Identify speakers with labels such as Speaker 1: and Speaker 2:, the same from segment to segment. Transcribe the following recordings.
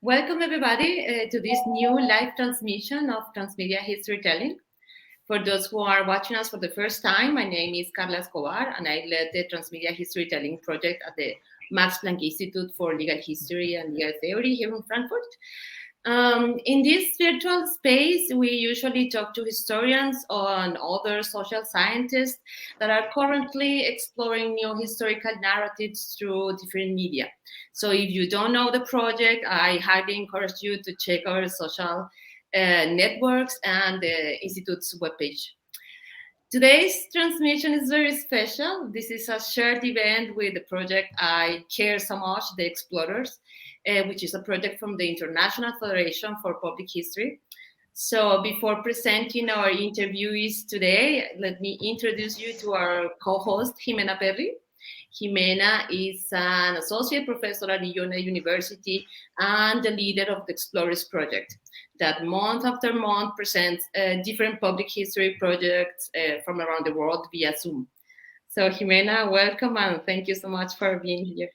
Speaker 1: Welcome, everybody, to this new live transmission of Transmedia History Telling. For those who are watching us for the first time, my name is Carla Escobar, and I led the Transmedia History Telling project at the Max Planck Institute for Legal History and Legal Theory here in Frankfurt. In this virtual space, we usually talk to historians and other social scientists that are currently exploring new historical narratives through different media. So if you don't know the project, I highly encourage you to check our social networks and the Institute's webpage. Today's transmission is very special. This is a shared event with the project I care so much, The Explorers, which is a project from the International Federation for Public History. So before presenting our interviewees today, let me introduce you to our co-host, Jimena Perry. Jimena is an associate professor at Iona University and the leader of the Explorers Project that month after month presents different public history projects from around the world via Zoom. So Jimena, welcome and thank you so much for being here.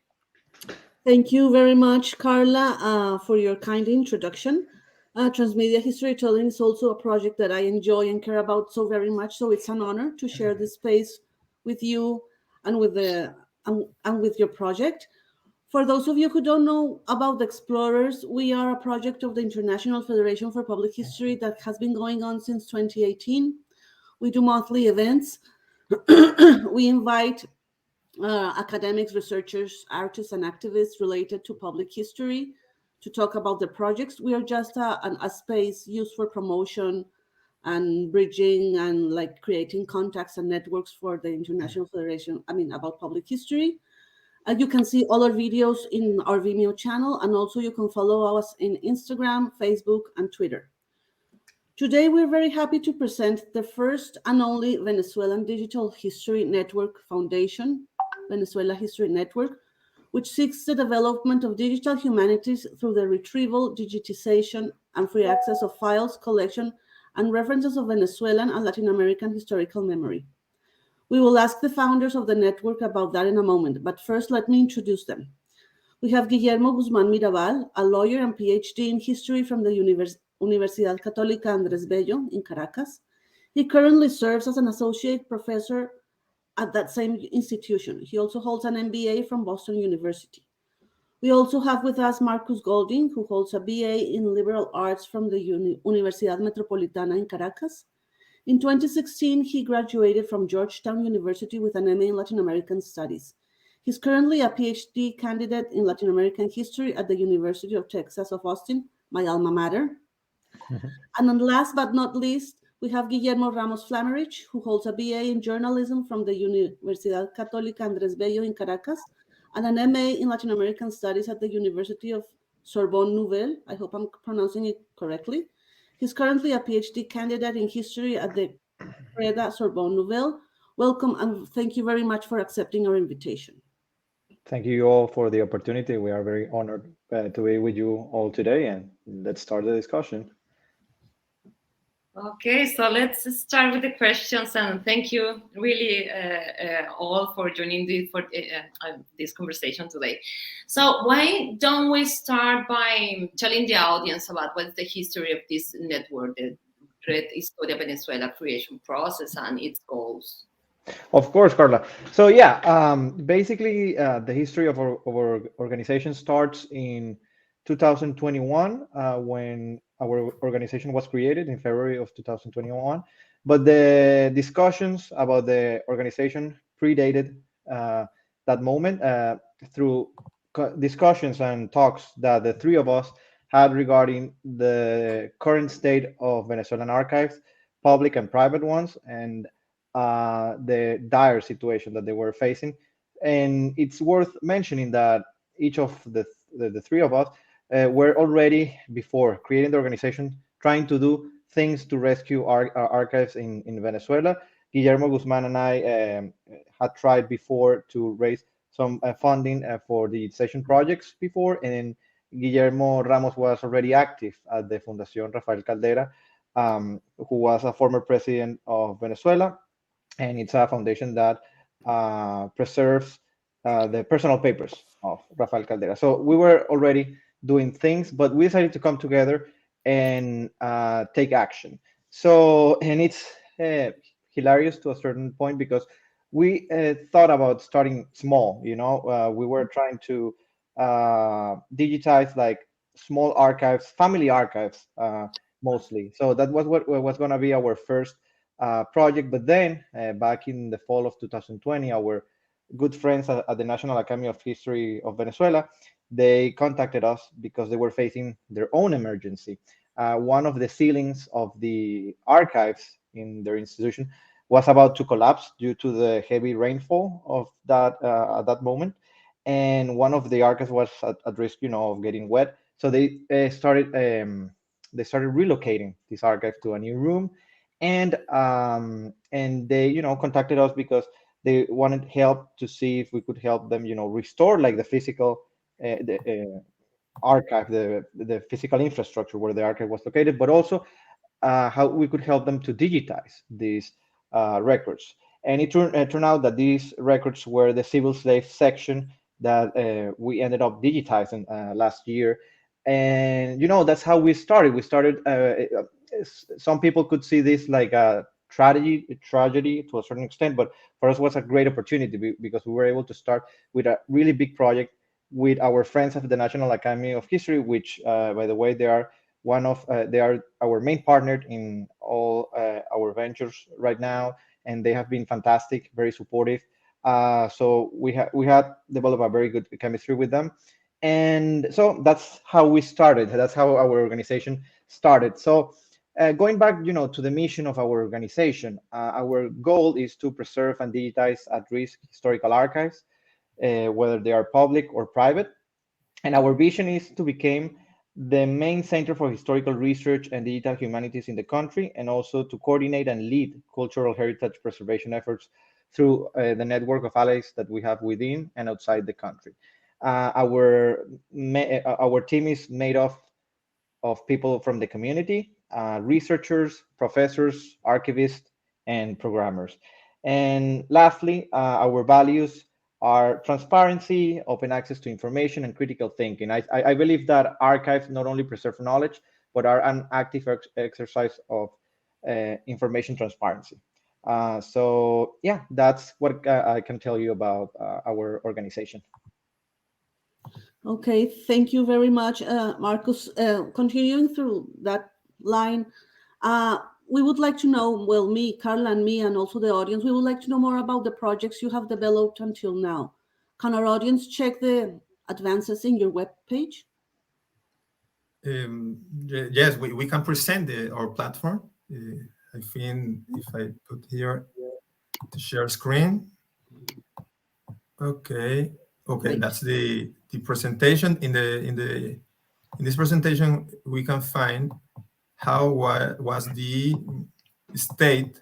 Speaker 2: Thank you very much, Carla, for your kind introduction. Transmedia History Telling is also a project that I enjoy and care about so very much. So it's an honor to share this space with you and with your project. For those of you who don't know about the Explorers, we are a project of the International Federation for Public History that has been going on since 2018. We do monthly events. We invite academics, researchers, artists, and activists related to public history to talk about the projects. We are just a space used for promotion and bridging and like creating contacts and networks for the International Federation, about public history. You can see all our videos in our Vimeo channel, and also you can follow us in Instagram, Facebook, and Twitter. Today, we're very happy to present the first and only Venezuelan Digital History Network Foundation, Venezuela History Network, which seeks the development of digital humanities through the retrieval, digitization, and free access of files, collection, and references of Venezuelan and Latin American historical memory. We will ask the founders of the network about that in a moment, but first let me introduce them. We have Guillermo Guzmán Mirabal, a lawyer and PhD in history from the Universidad Católica Andrés Bello in Caracas. He currently serves as an associate professor at that same institution. He also holds an MBA from Boston University. We also have with us Marcus Golding, who holds a BA in liberal arts from the Universidad Metropolitana in Caracas. In 2016, he graduated from Georgetown University with an MA in Latin American Studies. He's currently a PhD candidate in Latin American history at the University of Texas of Austin, my alma mater. And then last but not least, we have Guillermo Ramos Flamerich, who holds a BA in journalism from the Universidad Católica Andrés Bello in Caracas and an MA in Latin American Studies at the University of Sorbonne Nouvelle. I hope I'm pronouncing it correctly. He's currently a PhD candidate in history at the Creda Sorbonne Nouvelle. Welcome and thank you very much for accepting our invitation.
Speaker 3: Thank you all for the opportunity. We are very honored to be with you all today, and let's start the discussion.
Speaker 1: Okay, so let's start with the questions, and thank you really all for joining this conversation today. So why don't we start by telling the audience about what's the history of this network, the Red Historia Venezuela creation process and its goals?
Speaker 3: Of course, Carla. So yeah, basically the history of our organization starts in 2021 when our organization was created in February of 2021. But the discussions about the organization predated that moment through discussions and talks that the three of us had regarding the current state of Venezuelan archives, public and private ones, and the dire situation that they were facing. And it's worth mentioning that each of the three of us were already, before creating the organization, trying to do things to rescue our archives in Venezuela. Guillermo Guzman and I had tried before to raise some funding for the digitization projects before, and Guillermo Ramos was already active at the Fundación Rafael Caldera, who was a former president of Venezuela, and it's a foundation that preserves the personal papers of Rafael Caldera. So we were already doing things, but we decided to come together and take action. So, and it's hilarious to a certain point because we thought about starting small. We were trying to digitize like small archives, family archives, mostly. So that was what was going to be our first project. But then, back in the fall of 2020, our good friends at the National Academy of History of Venezuela, they contacted us because they were facing their own emergency. One of the ceilings of the archives in their institution was about to collapse due to the heavy rainfall of that at that moment, and one of the archives was at risk, of getting wet. So they started relocating this archive to a new room, and they contacted us because they wanted help to see if we could help them, restore like the physical archive, the physical infrastructure where the archive was located, but also how we could help them to digitize these records. And it turned out that these records were the civil slave section that we ended up digitizing last year. And that's how we started. We started. Some people could see this like a tragedy to a certain extent, but for us it was a great opportunity because we were able to start with a really big project with our friends at the National Academy of History, which, by the way, they are our main partner in all our ventures right now, and they have been fantastic, very supportive. So we had developed a very good chemistry with them, and so that's how we started. That's how our organization started. So. Going back, to the mission of our organization, our goal is to preserve and digitize at-risk historical archives, whether they are public or private. And our vision is to become the main center for historical research and digital humanities in the country, and also to coordinate and lead cultural heritage preservation efforts through the network of allies that we have within and outside the country. Our team is made of people from the community, researchers, professors, archivists, and programmers. And lastly, our values are transparency, open access to information, and critical thinking. I believe that archives not only preserve knowledge, but are an active exercise of information transparency. So, yeah, that's what I can tell you about our organization.
Speaker 2: Okay, thank you very much, Marcus. Continuing through that line, uh, we would like to know, well, me, Carla, and me, and also the audience, we would like to know more about the projects you have developed until now. Can our audience check the advances in your web page?
Speaker 4: Yes, we can present our platform. I think if I put here the share screen. Okay. Okay,
Speaker 2: Great.
Speaker 4: that's the presentation. In this presentation, we can find how was the state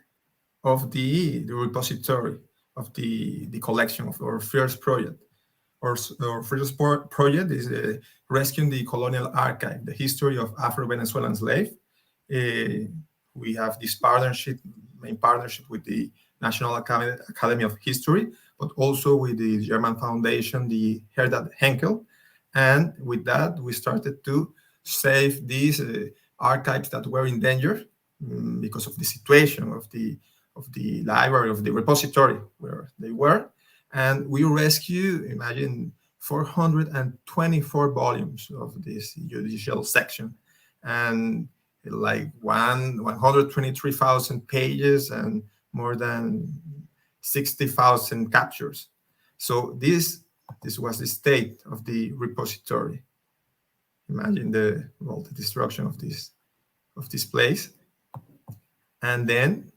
Speaker 4: of the repository of the collection of our first project. Our first project is Rescuing the Colonial Archive, the history of Afro-Venezuelan slave. We have this main partnership with the National Academy of History, but also with the German foundation, the Herder Henkel. And with that, we started to save these archives that were in danger because of the situation of the library, of the repository where they were. And we rescue, imagine, 424 volumes of this judicial section, and like 123,000 pages and more than 60,000 captures. So this was the state of the repository. Imagine the destruction of this place. And then,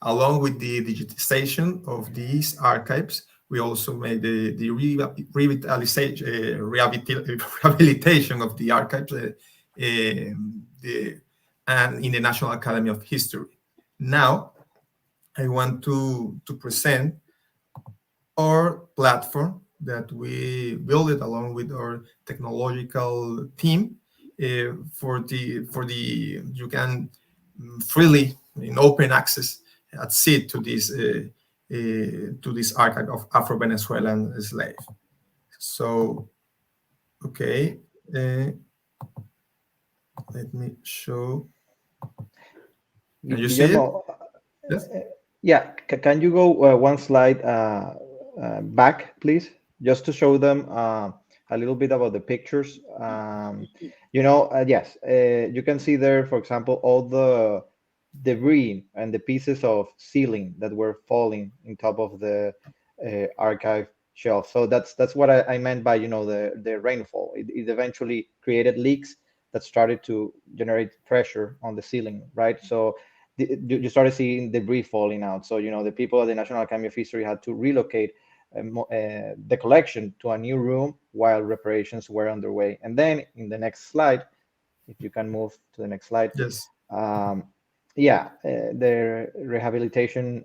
Speaker 4: along with the digitization of these archives, we also made the rehabilitation of the archives and in the National Academy of History. Now, I want to present our platform that we built it along with our technological team for the you can freely in open access access to this archive of Afro-Venezuelan slave. So, okay, Uh, Let me show. Can you see it?
Speaker 3: Guillermo,
Speaker 4: Yes.
Speaker 3: yeah, can you go one slide back, please, just to show them a little bit about the pictures? Yes, you can see there, for example, all the debris and the pieces of ceiling that were falling in top of the archive shelf. So that's what I meant by the rainfall. It eventually created leaks that started to generate pressure on the ceiling, right? So you started seeing debris falling out. So the people at the National Academy of History had to relocate the collection to a new room while reparations were underway. And then in the next slide, if you can move to the next slide,
Speaker 4: Yes.
Speaker 3: um, yeah, the rehabilitation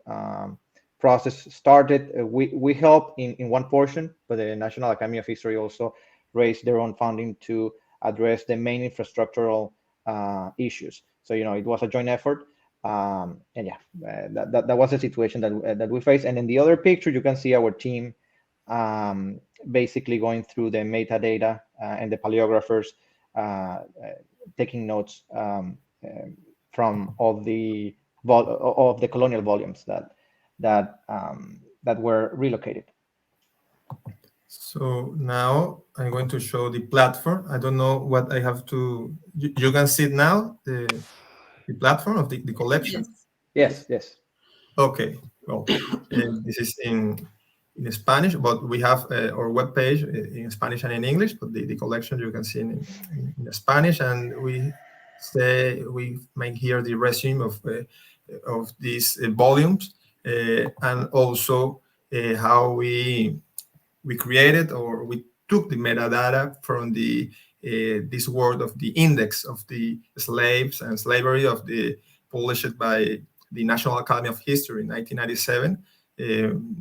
Speaker 3: process started. We helped in one portion, but the National Academy of History also raised their own funding to address the main infrastructural issues. So it was a joint effort, and yeah, that was the situation that we faced. And in the other picture, you can see our team basically going through the metadata and the paleographers uh, taking notes from all of the colonial volumes that were relocated.
Speaker 4: So now I'm going to show the platform. I don't know what I have to. You can see it now, the platform of the collection.
Speaker 1: Yes. Yes.
Speaker 3: Yes, yes.
Speaker 4: Okay. Well, this is in Spanish, but we have our webpage in Spanish and in English. But the collection you can see in Spanish, and we make here the resume of these volumes, and also how we created or we took the metadata from the this word of the index of the slaves and slavery of the published by the National Academy of History in 1997.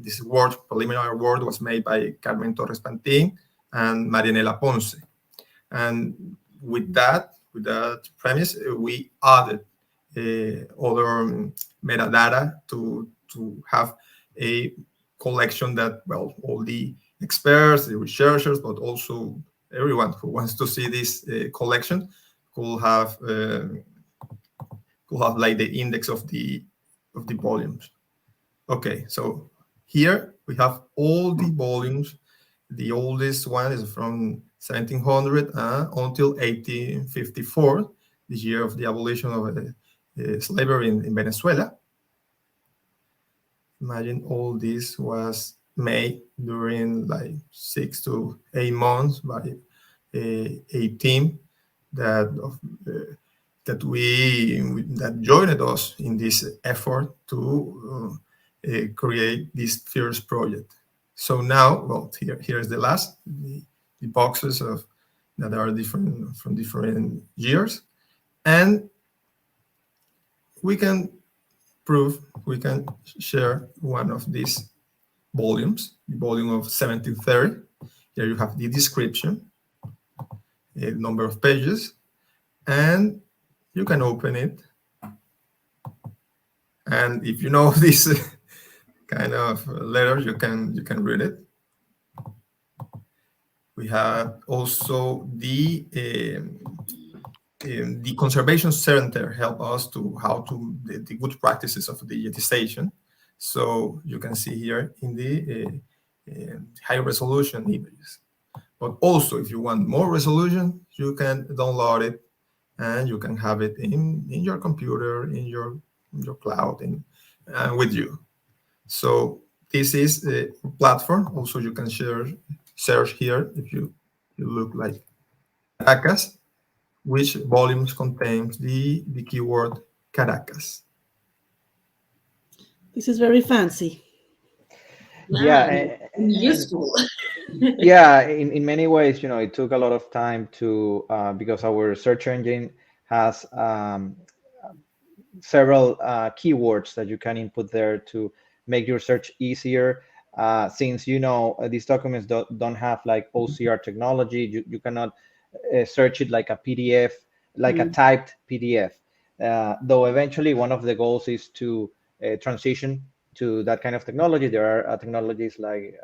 Speaker 4: This word, preliminary word, was made by Carmen Torres Pantin and Marianela Ponce. And with that premise, we added other metadata to have a collection that, well, all the experts, the researchers, but also everyone who wants to see this collection could have uh, like the index of the volumes. Okay, so here we have all the volumes. The oldest one is from 1700 until 1854, the year of the abolition of slavery in Venezuela. Imagine all this was made during like 6 to 8 months by a team that that joined us in this effort to create this first project. So now, well, here's the last the boxes of that are different from different years, and we can we can share one of these volumes, the volume of 1730. Here you have the description, a number of pages, and you can open it. And if you know this kind of letters, you can read it. We have also the conservation center help us to how to the good practices of digitization. So you can see here in the high resolution images. But also, if you want more resolution, you can download it and you can have it in your computer, in your cloud, and with you. So this is a platform. Also, you can search here if you look like Caracas, which volumes contains the keyword Caracas.
Speaker 2: This is very fancy.
Speaker 3: Yeah,
Speaker 1: Yeah, and useful.
Speaker 3: yeah, in many ways, it took a lot of time to because our search engine has several keywords that you can input there to make your search easier. Since these documents don't have like OCR technology, you cannot search it like a PDF, like a
Speaker 2: Mm.
Speaker 3: typed PDF. Though eventually one of the goals is to transition to that kind of technology. There are technologies like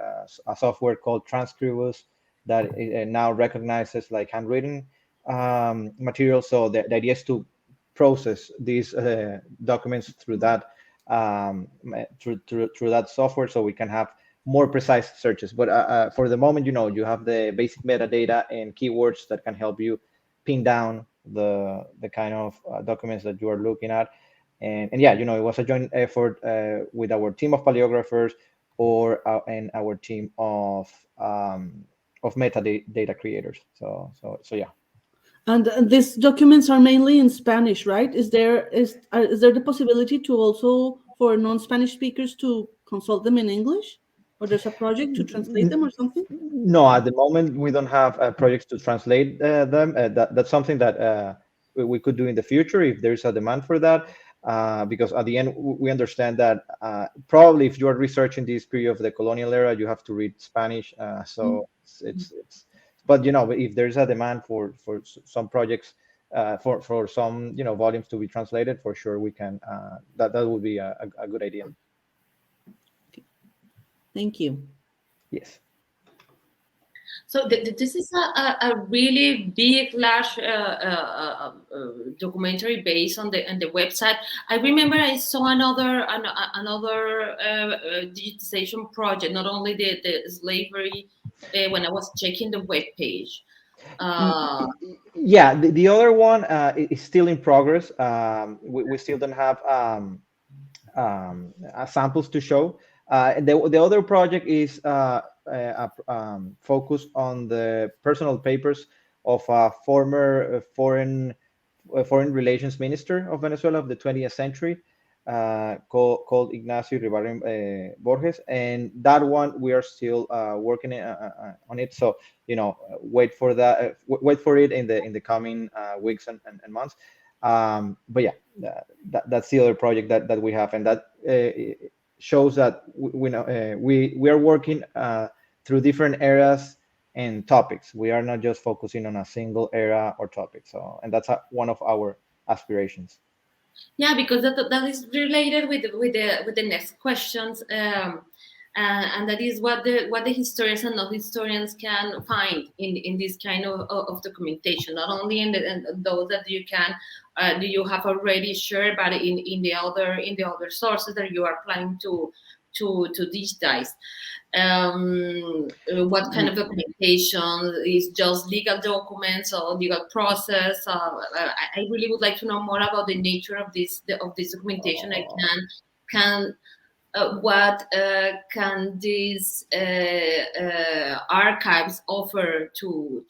Speaker 3: a software called Transcribus that now recognizes like handwritten material. So the idea is to process these documents through that through that software, so we can have more precise searches. But for the moment, you have the basic metadata and keywords that can help you pin down the kind of documents that you are looking at. And yeah, it was a joint effort with our team of paleographers and our team of metadata creators. So yeah.
Speaker 2: And these documents are mainly in Spanish, right? Is there the possibility to also for non-Spanish speakers to consult them in English, or there's a project to translate them or something?
Speaker 3: No, at the moment we don't have projects to translate them. That's something that we could do in the future if there's a demand for that. Because at the end, we understand that probably if you are researching this period of the colonial era, you have to read Spanish. So it's but if there's a demand for some projects, for some volumes to be translated, for sure we can. That would be a good idea.
Speaker 2: Thank you.
Speaker 3: Yes.
Speaker 1: So this is a really big, large documentary based on the website. I remember I saw another digitization project, not only the slavery, when I was checking the web page.
Speaker 3: Yeah, the other one is still in progress. We still don't have samples to show. The other project is focused on the personal papers of a former foreign relations minister of Venezuela of the 20th century, called Ignacio Ribarren Borges, and that one we are still working on it. So wait for that. Wait for it in the coming weeks and months. But yeah, that's the other project that we have, and that shows that we are working through different eras and topics. We are not just focusing on a single era or topic. So, and that's one of our aspirations.
Speaker 1: Yeah, because that is related with the next questions, and that is what the historians and non-historians can find in this kind of documentation. Not only in those that you can do you have already shared, but in the other sources that you are planning to digitize. What kind of documentation is just legal documents or legal process? I really would like to know more about the nature of this documentation. I can what can these archives offer to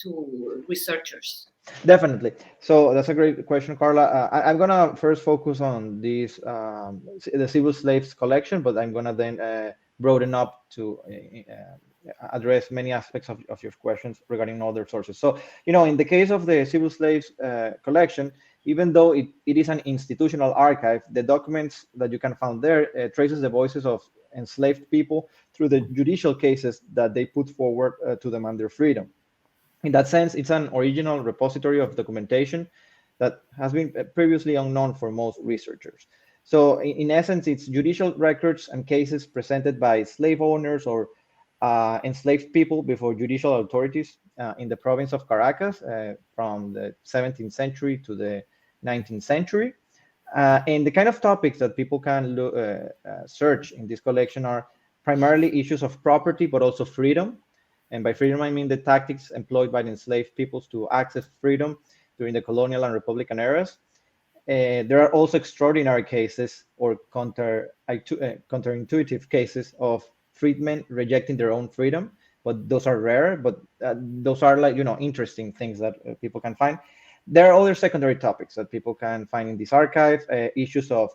Speaker 1: researchers?
Speaker 3: Definitely. So that's a great question, Carla. I'm gonna first focus on this the civil slaves collection, but I'm gonna then broaden up to address many aspects of your questions regarding other sources. So, in the case of the civil slaves collection, even though it is an institutional archive, the documents that you can find there traces the voices of enslaved people through the judicial cases that they put forward to demand their freedom. In that sense, it's an original repository of documentation that has been previously unknown for most researchers. So, in essence, it's judicial records and cases presented by slave owners or enslaved people before judicial authorities in the province of Caracas from the 17th century to the 19th century. And the kind of topics that people can search in this collection are primarily issues of property, but also freedom. And by freedom, I mean the tactics employed by the enslaved peoples to access freedom during the colonial and republican eras. There are also extraordinary cases or counterintuitive cases of freedmen rejecting their own freedom, but those are rare. But those are like interesting things that people can find. There are other secondary topics that people can find in this archive: issues of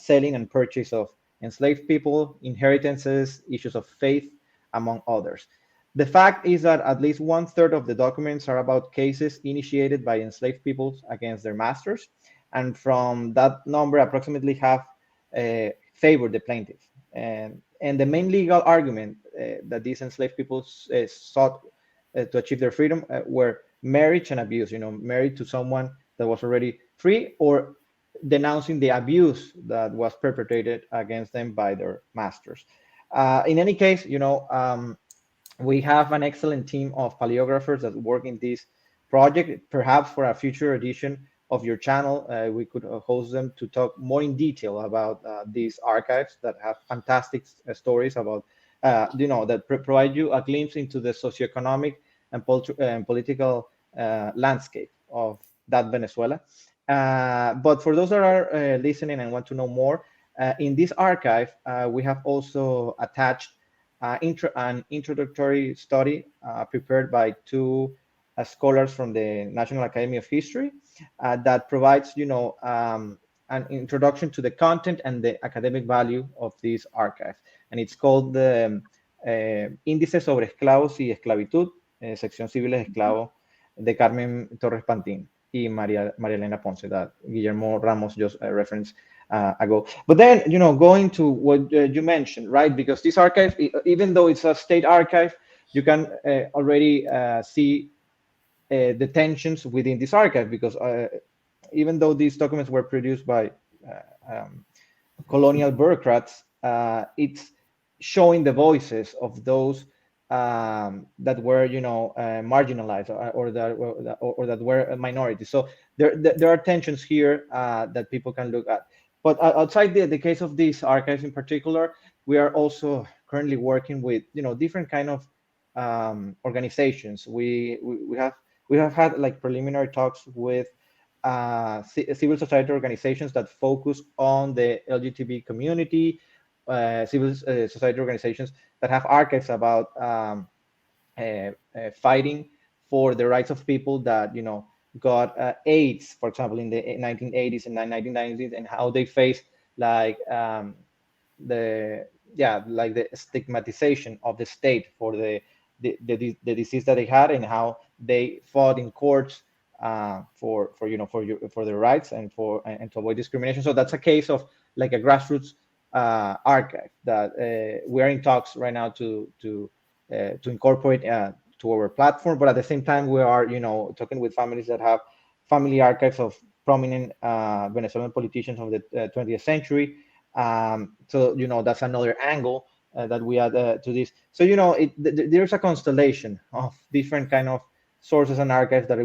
Speaker 3: selling and purchase of enslaved people, inheritances, issues of faith, among others. The fact is that at least 1/3 of the documents are about cases initiated by enslaved peoples against their masters, and from that number, approximately half favored the plaintiff. And the main legal argument that these enslaved peoples sought to achieve their freedom were marriage and abuse. Married to someone that was already free, or denouncing the abuse that was perpetrated against them by their masters. In any case, We have an excellent team of paleographers that work in this project. Perhaps for a future edition of your channel, we could host them to talk more in detail about these archives that have fantastic stories about, that provide you a glimpse into the socioeconomic and, and political landscape of that Venezuela. But for those that are listening and want to know more, in this archive, we have also attached an introductory study prepared by two scholars from the National Academy of History that provides, an introduction to the content and the academic value of this archive. And it's called the Índice sobre Esclavos y Esclavitud, Sección Civiles Esclavos de Carmen Torres Pantin y María Elena Ponce, that Guillermo Ramos just referenced ago. But then, going to what you mentioned, right? Because this archive, even though it's a state archive, you can already see the tensions within this archive, because even though these documents were produced by colonial bureaucrats, it's showing the voices of those that were, marginalized, or that were minorities. So there are tensions here that people can look at. But outside the case of these archives in particular, we are also currently working with, different kind of organizations. We have had like preliminary talks with civil society organizations that focus on the LGBT community, civil society organizations that have archives about fighting for the rights of people that, got AIDS, for example, in the 1980s and 1990s, and how they faced like the like the stigmatization of the state for the disease that they had, and how they fought in courts for their rights and to avoid discrimination. So that's a case of like a grassroots archive that we are in talks right now to incorporate to our platform. But at the same time, we are talking with families that have family archives of prominent Venezuelan politicians of the 20th century. So that's another angle that we add to this. So there's a constellation of different kind of sources and archives that we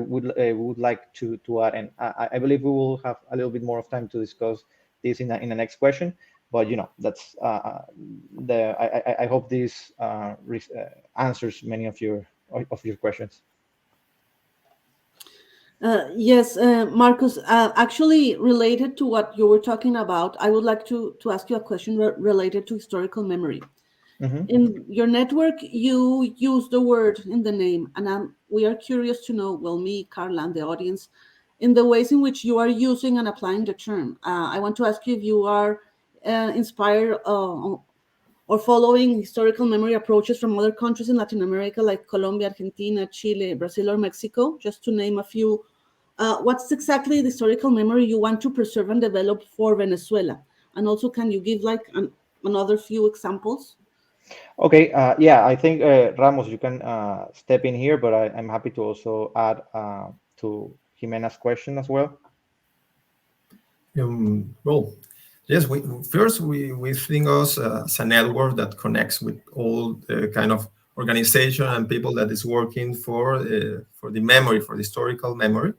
Speaker 3: would like to add, and I believe we will have a little bit more of time to discuss this in the next question. But that's I hope this answers many of your questions.
Speaker 2: Yes, Marcus, actually related to what you were talking about, I would like to ask you a question related to historical memory.
Speaker 3: Mm-hmm.
Speaker 2: In your network, you use the word in the name, and we are curious to know, well, me, Carla, and the audience, in the ways in which you are using and applying the term. I want to ask you if you are inspired or following historical memory approaches from other countries in Latin America, like Colombia, Argentina, Chile, Brazil, or Mexico, just to name a few. What's exactly the historical memory you want to preserve and develop for Venezuela? And also, can you give like another few examples?
Speaker 3: Okay, yeah, I think Ramos, you can step in here, but I'm happy to also add to Jimena's question as well.
Speaker 4: Well, yes, we think us as a network that connects with all the kind of organization and people that is working for the memory, for the historical memory.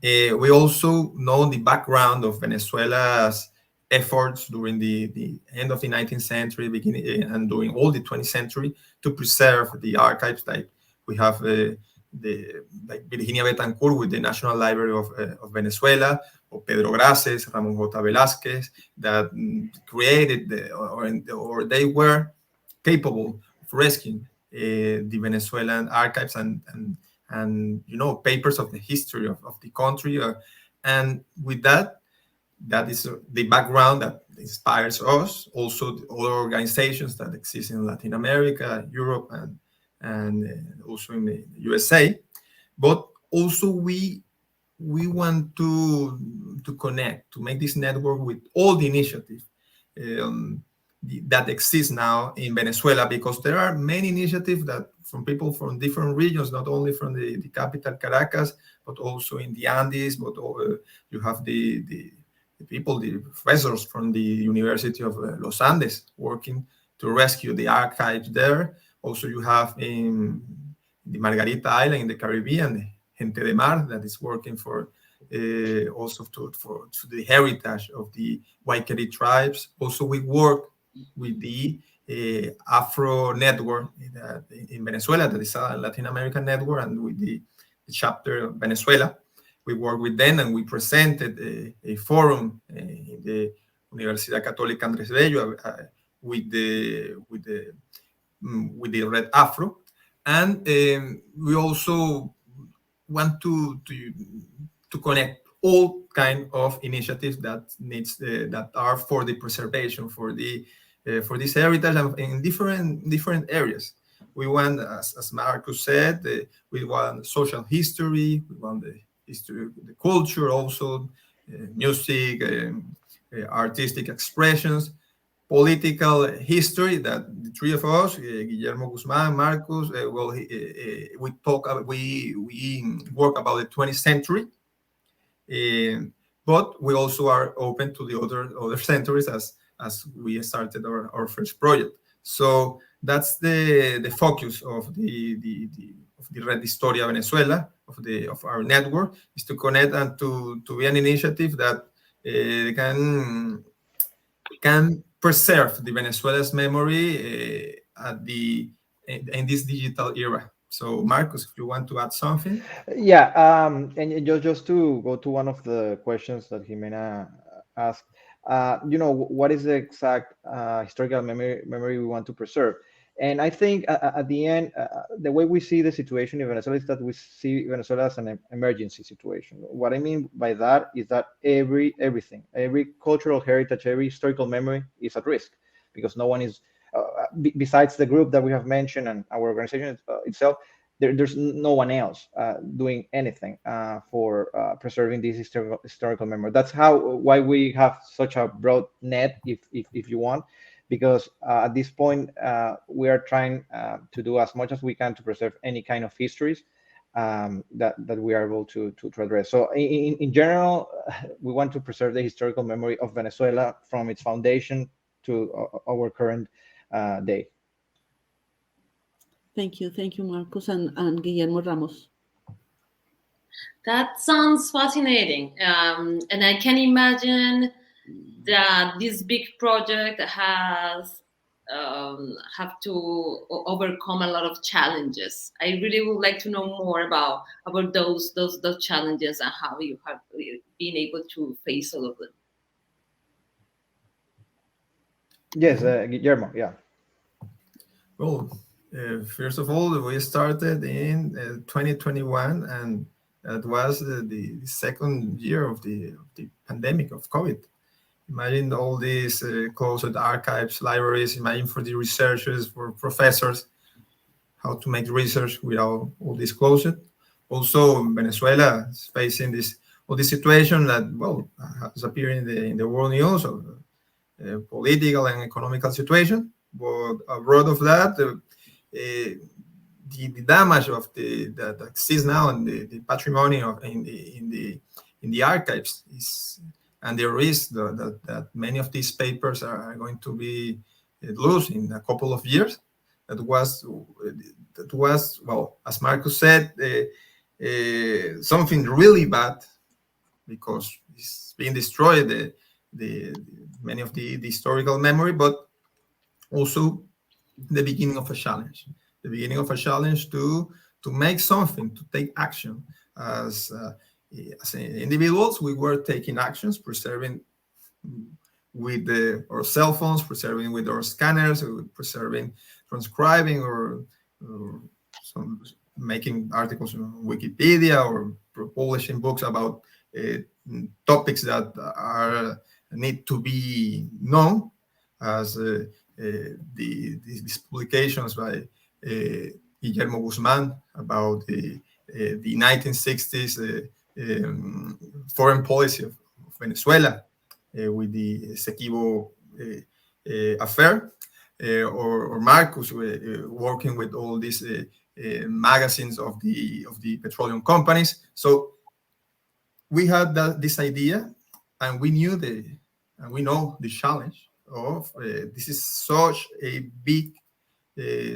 Speaker 4: We also know the background of Venezuela's efforts during the end of the 19th century, beginning and during all the 20th century to preserve the archives. Like we have like Virginia Betancourt with the National Library of Venezuela, or Pedro Graces, Ramon J. Velázquez, that created or they were capable of rescuing the Venezuelan archives and papers of the history of the country, and with that is the background that inspires us. Also, the other organizations that exist in Latin America, Europe, and also in the USA. But also we want to connect, to make this network with all the initiatives that exist now in Venezuela, because there are many initiatives that from people from different regions, not only from the capital Caracas, but also in the Andes. But you have the people, the professors from the University of Los Andes working to rescue the archives there. Also, you have in the Margarita Island in the Caribbean, Gente de Mar, that is working for also to the heritage of the Waikari tribes. Also, we work with the Afro network in Venezuela, that is a Latin American network, and with the chapter of Venezuela. We work with them, and we presented a forum in the Universidad Católica Andrés Bello with the Red Afro, and we also want to connect all kind of initiatives that are for the preservation for this heritage and in different areas. We want, as Marcus said, we want social history, we want the history, the culture, also music, artistic expressions, political history. That the three of us, Guillermo Guzman, Marcus, we work about the 20th century, but we also are open to the other centuries as we started our first project. So that's the focus of the Red Historia Venezuela, of our network, is to connect and to be an initiative that can preserve the Venezuela's memory in this digital era. So, Marcus, if you want to add something.
Speaker 3: Yeah, and just to go to one of the questions that Jimena asked, what is the exact historical memory we want to preserve? And I think at the end, the way we see the situation in Venezuela is that we see Venezuela as an emergency situation. What I mean by that is that everything, every cultural heritage, every historical memory is at risk because no one is, besides the group that we have mentioned and our organization itself, there's no one else doing anything for preserving this historical memory. That's why we have such a broad net, if you want, because at this point we are trying to do as much as we can to preserve any kind of histories that we are able to address. So in general, we want to preserve the historical memory of Venezuela from its foundation to our current day.
Speaker 2: Thank you, Marcos and Guillermo Ramos.
Speaker 1: That sounds fascinating, and I can imagine that this big project has have to overcome a lot of challenges. I really would like to know more about those challenges and how you have been able to face all of them.
Speaker 3: Yes, Guillermo. Yeah.
Speaker 4: Well, first of all, we started in 2021, and that was the second year of the pandemic of COVID. Imagine all these closed archives, libraries. Imagine for the researchers, for professors, how to make research without all this closed. Also, Venezuela is facing this situation that has appeared in the world news of political and economical situation. But abroad of that, the damage of that exists now in the patrimony of in the archives is, and the risk that many of these papers are going to be lost in a couple of years. That was well, as Marcus said, something really bad, because it's being destroyed the many of the historical memory, but also the beginning of a challenge. The beginning of a challenge to make something, to take action. As individuals, we were taking actions, preserving with our cell phones, preserving with our scanners, preserving, transcribing, or some making articles on Wikipedia, or publishing books about topics that need to be known, as these publications by Guillermo Guzman about the 1960s foreign policy of Venezuela with the Essequibo affair, or Marcus working with all these magazines of the petroleum companies. So we had this idea, and we know the challenge of this is such a big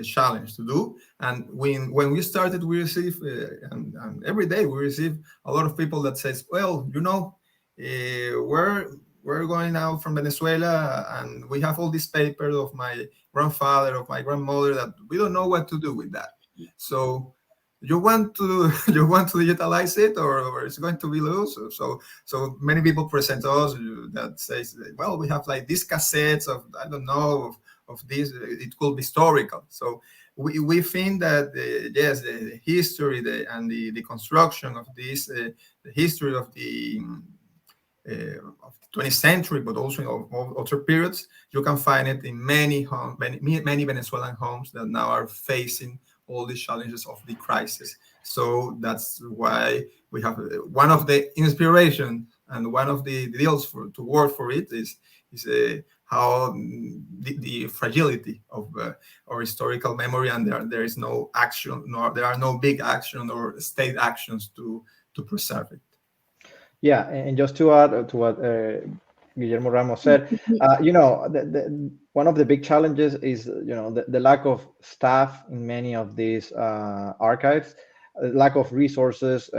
Speaker 4: challenge to do. And when we started, we received and every day we receive a lot of people that says, well, we're going out from Venezuela, and we have all these papers of my grandfather, of my grandmother, that we don't know what to do with that. So you want to digitalize it, or it's going to be loose. So many people present us that says, well, we have like these cassettes of, I don't know, of this, it could be historical. So we think that yes, the history, and the construction of this, the history of the 20th century, but also in other periods, you can find it in many homes, many Venezuelan homes that now are facing all the challenges of the crisis. So that's why we have one of the inspiration and one of the deals to work for it is how the fragility of our historical memory, and there is no action, nor there are no big action or state actions to preserve it.
Speaker 3: Yeah, and just to add to what Guillermo Ramos said, one of the big challenges is the lack of staff in many of these archives, lack of resources,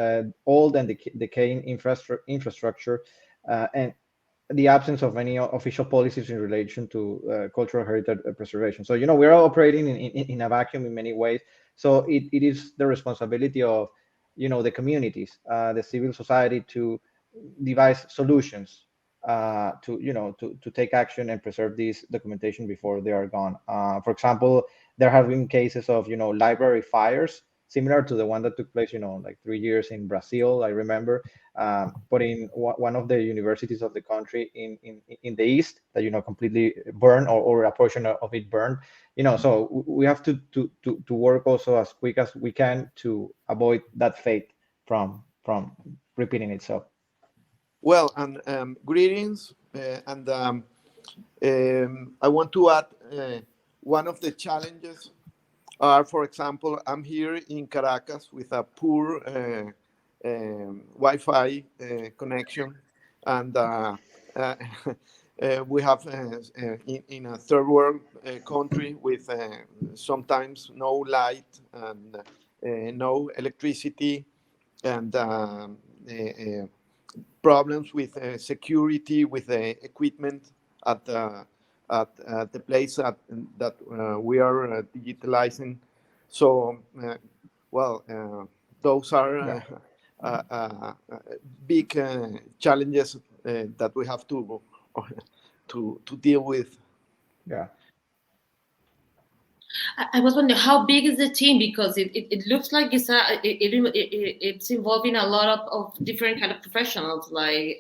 Speaker 3: old and decaying infrastructure, and the absence of any official policies in relation to cultural heritage preservation. So we're all operating in a vacuum in many ways. So it is the responsibility of the communities, the civil society, to devise solutions to take action and preserve these documentation before they are gone. For example, there have been cases of library fires similar to the one that took place like 3 years in Brazil, I remember, but in one of the universities of the country in the east that completely burned, or a portion of it burned. So we have to work also as quick as we can to avoid that fate from repeating itself.
Speaker 5: Well, and greetings, and I want to add one of the challenges are, for example, I'm here in Caracas with a poor Wi-Fi connection, and we have in a third world country with sometimes no light and no electricity, and problems with security, with equipment at the place that we are digitalizing. So, well, those are
Speaker 3: Yeah.
Speaker 5: big challenges that we have to deal with.
Speaker 3: Yeah.
Speaker 1: I was wondering how big is the team, because it looks like it's involving a lot of different kind of professionals, like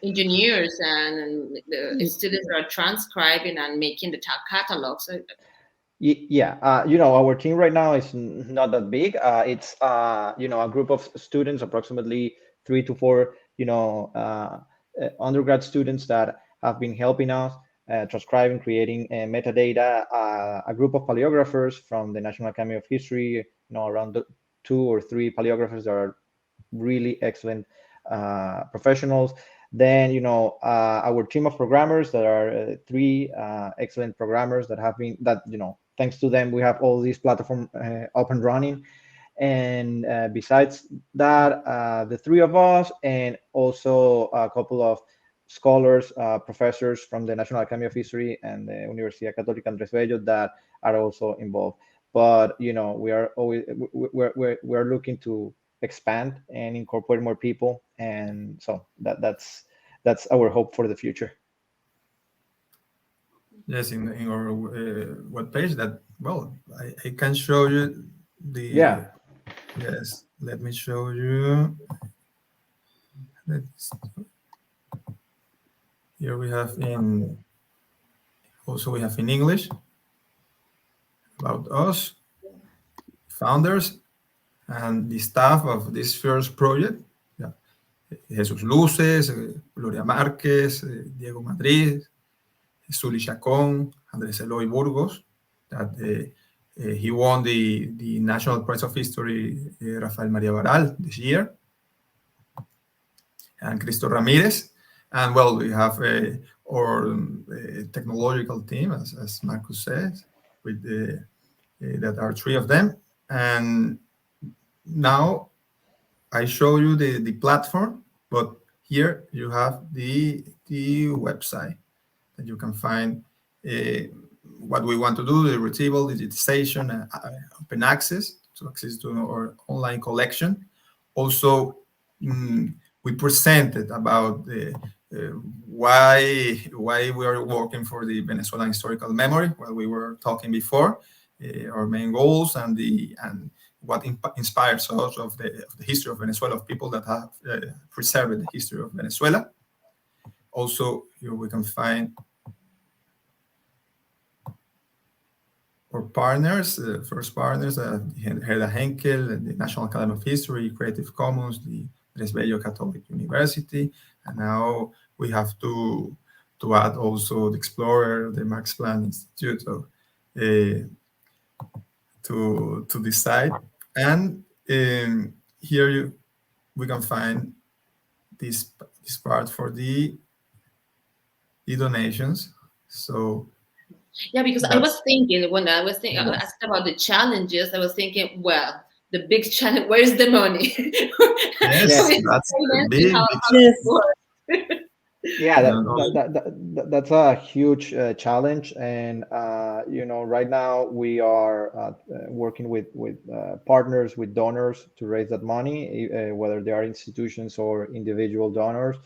Speaker 1: engineers and students that are transcribing and making the catalogs.
Speaker 3: Yeah, our team right now is not that big. It's a group of students, approximately 3 to 4, undergrad students that have been helping us transcribing, creating metadata. A group of paleographers from the National Academy of History, around 2 or 3 paleographers that are really excellent professionals. Then our team of programmers that are 3 excellent programmers that have been thanks to them we have all these platforms up and running. And besides that, the 3 of us, and also a couple of scholars, professors from the National Academy of History and the Universidad Católica Andrés Bello that are also involved. But we are always we're looking to expand and incorporate more people, and so that's our hope for the future.
Speaker 4: Yes, in our web page that, well, I can show you the.
Speaker 3: Yeah.
Speaker 4: Yes, let me show you. Let's, here we have also we have in English about us, founders, and the staff of this first project. Yeah. Jesús Luces, Gloria Márquez, Diego Madrid, Zuli Chacón, Andrés Eloy Burgos, that he won the National Prize of History, Rafael Maria Baral, this year, and Cristo Ramirez. And, well, we have our technological team, as Marcus says, with that are three of them. And now I show you the platform, but here you have the website that you can find uh, what we want to do, the retrieval, digitization, and open access to access to our online collection. Also, we presented about uh, why we are working for the Venezuelan historical memory, what we were talking before, our main goals and what inspires us of the history of Venezuela, of people that have preserved the history of Venezuela. Also, here we can find our partners, first partners, Herda Henkel, the National Academy of History, Creative Commons, the Andrés Bello Catholic University, and now we have to add also the Explorer, the Max Planck Institute, to this site. And here we can find this part for the donations. So
Speaker 1: Yeah, because I was
Speaker 4: that's
Speaker 1: thinking when I was thinking,
Speaker 4: yes,
Speaker 1: asked about the challenges, I was thinking, well, the big challenge, where's the money?
Speaker 3: Yeah.
Speaker 4: yes,
Speaker 1: With
Speaker 4: that's the
Speaker 1: financing,
Speaker 4: big big
Speaker 1: how does
Speaker 2: Yes.
Speaker 1: it work?
Speaker 3: Yeah,
Speaker 4: not only
Speaker 3: that's a huge challenge, and right now we are working with partners, with donors to raise that money, whether they are institutions or individual donors.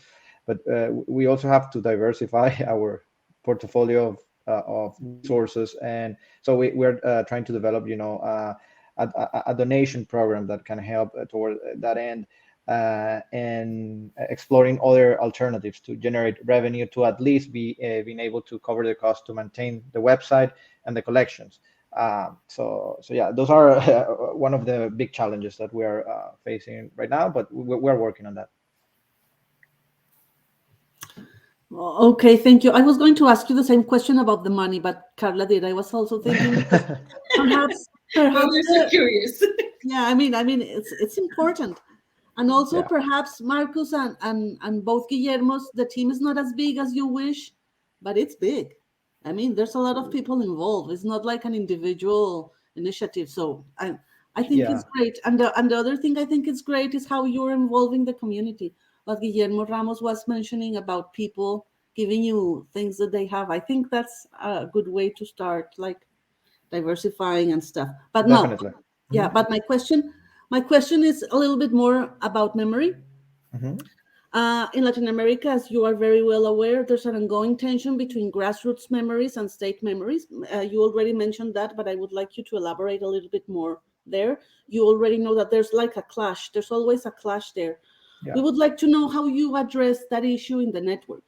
Speaker 3: But we also have to diversify our portfolio of resources, and so we're trying to develop, a donation program that can help toward that end, and exploring other alternatives to generate revenue to at least be being able to cover the cost to maintain the website and the collections. So yeah, those are one of the big challenges that we are facing right now, but we're working on that.
Speaker 2: Okay, thank you. I was going to ask you the same question about the money, but Carla did. I was also thinking because perhaps,
Speaker 1: Well,
Speaker 2: perhaps
Speaker 1: we're so curious.
Speaker 2: yeah. I mean, it's important, and also
Speaker 3: Yeah,
Speaker 2: perhaps Marcus and both Guillermo's. The team is not as big as you wish, but it's big. I mean, there's a lot of people involved. It's not like an individual initiative. So I think
Speaker 3: yeah,
Speaker 2: it's great. And the other thing I think is great is how you're involving the community. What Guillermo Ramos was mentioning about people giving you things that they have. I think that's a good way to start, like diversifying and stuff. But no,
Speaker 3: definitely.
Speaker 2: yeah. But my question is a little bit more about memory.
Speaker 3: Hmm.
Speaker 2: In Latin America, as you are very well aware, there's an ongoing tension between grassroots memories and state memories. You already mentioned that, but I would like you to elaborate a little bit more there. You already know that there's like a clash. There's always a clash there. We
Speaker 3: Yeah.
Speaker 2: would like to know how you address that issue in the network.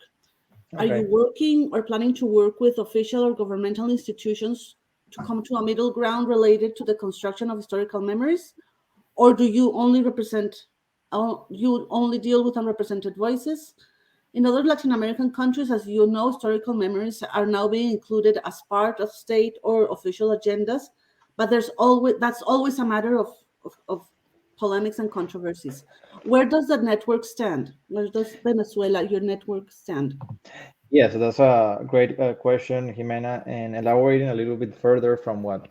Speaker 2: Are you
Speaker 3: Okay.
Speaker 2: working or planning to work with official or governmental institutions to come to a middle ground related to the construction of historical memories? Or do you only you only deal with unrepresented voices? In other Latin American countries, as you know, historical memories are now being included as part of state or official agendas, but that's always a matter of polemics and controversies. Where does the network stand? Where does Venezuela, your network, stand?
Speaker 3: Yeah, so that's a great question, Jimena, and elaborating a little bit further from what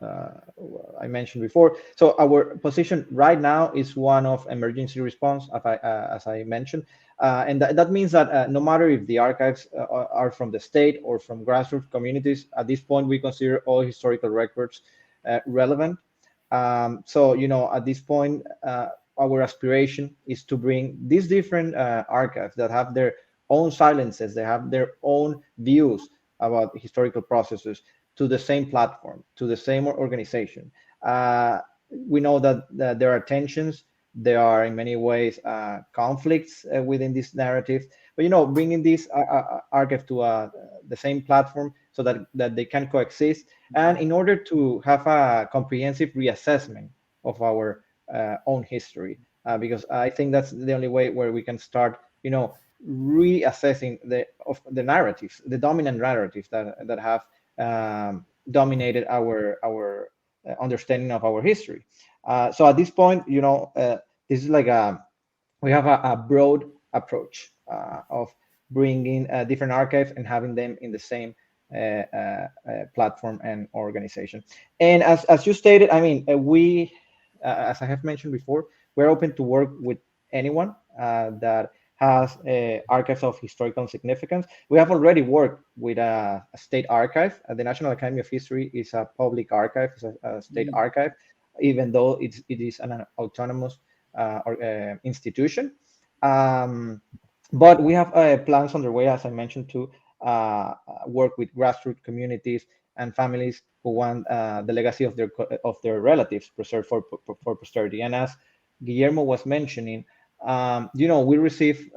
Speaker 3: I mentioned before. So our position right now is one of emergency response, as I mentioned, and that means that no matter if the archives are from the state or from grassroots communities, at this point we consider all historical records relevant. So at this point, our aspiration is to bring these different archives that have their own silences, they have their own views about historical processes to the same platform, to the same organization. We know that there are tensions, there are in many ways conflicts within this narrative, but bringing this archive to the same platform so that they can coexist, and in order to have a comprehensive reassessment of our own history, because I think that's the only way where we can start, reassessing the narratives, the dominant narratives that have dominated our understanding of our history. So at this point, this is like we have a broad approach of bringing different archives and having them in the same platform and organization. And as you stated, I mean, as I have mentioned before, we're open to work with anyone that has archives of historical significance. We have already worked with a state archive. The National Academy of History is a public archive, it's a state archive, even though it is an autonomous institution. Um, but we have plans underway, as I mentioned, to work with grassroots communities and families who want the legacy of their relatives preserved for posterity. And as Guillermo was mentioning, we receive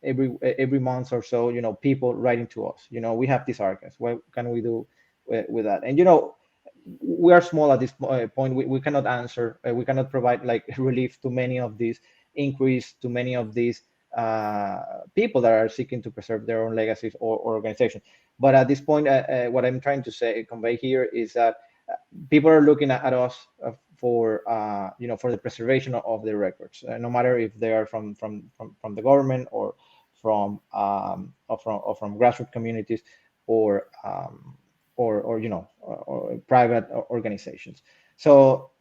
Speaker 3: every month or so, people writing to us. We have these archives. What can we do with that? And we are small at this point. We cannot answer. We cannot provide like relief to many of these inquiries, to many of these people that are seeking to preserve their own legacies or organizations. But at this point, what I'm trying to convey here is that people are looking at us for the preservation of their records, no matter if they are from the government or from grassroots communities or or private organizations. So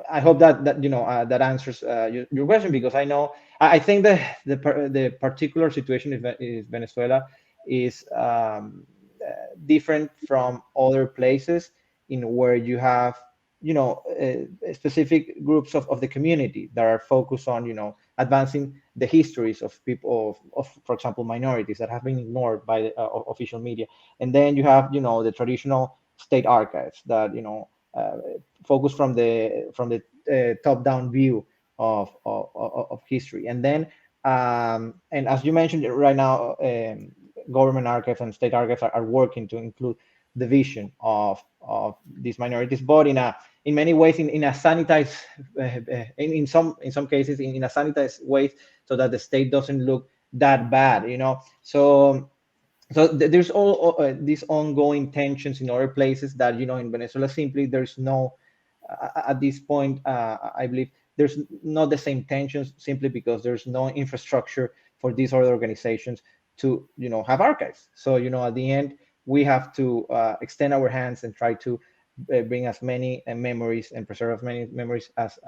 Speaker 3: I hope that answers your question, because I think the particular situation is Venezuela is different from other places in where you have specific groups of the community that are focused on advancing the histories of people of for example minorities that have been ignored by the official media. And then you have the traditional state archives that uh, focus from the top down view of history. And then and as you mentioned right now, government archives and state archives are working to include the vision of these minorities, but in many ways in a sanitized in some cases in a sanitized way, so that the state doesn't look that bad. So there's all these ongoing tensions in other places that in Venezuela simply there's no at this point, I believe there's not the same tensions, simply because there's no infrastructure for these other organizations to have archives. So at the end we have to extend our hands and try to bring as many memories and preserve as many memories as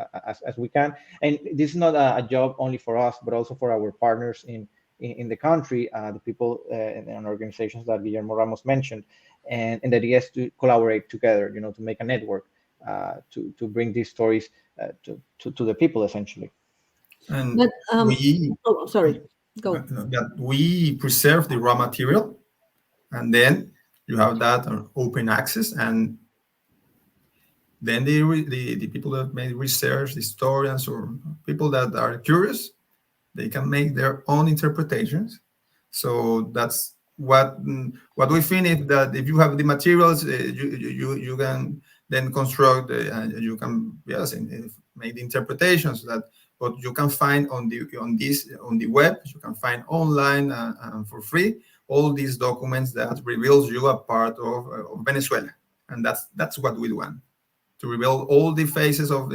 Speaker 3: we can. And this is not a job only for us, but also for our partners in the country, the people and organizations that Guillermo Ramos mentioned, and the idea is to collaborate together, to make a network to bring these stories to the people, essentially.
Speaker 4: And
Speaker 2: But
Speaker 4: we
Speaker 2: oh, sorry, go.
Speaker 4: that we preserve the raw material, and then you have that on open access, and then the people that made research, the historians or people that are curious, they can make their own interpretations. So that's what we think is that if you have the materials, you can then construct and you can make the interpretations that what you can find on the web. You can find online and for free all these documents that reveals you a part of Venezuela, and that's what we want, to reveal all the faces of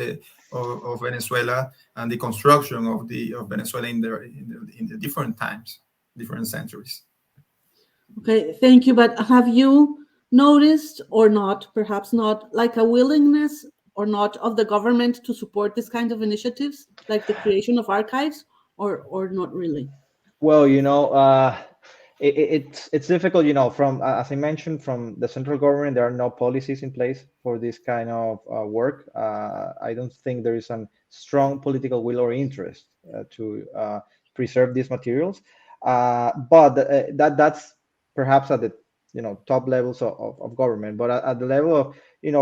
Speaker 4: Venezuela and the construction of Venezuela in the different times, different centuries.
Speaker 2: Okay, thank you. But have you noticed or not, perhaps not, like a willingness or not of the government to support this kind of initiatives, like the creation of archives, or not really?
Speaker 3: Well, it's difficult, from as I mentioned, from the central government, there are no policies in place for this kind of work. I don't think there is a strong political will or interest to preserve these materials. But that's perhaps at the top levels of government. But at the level of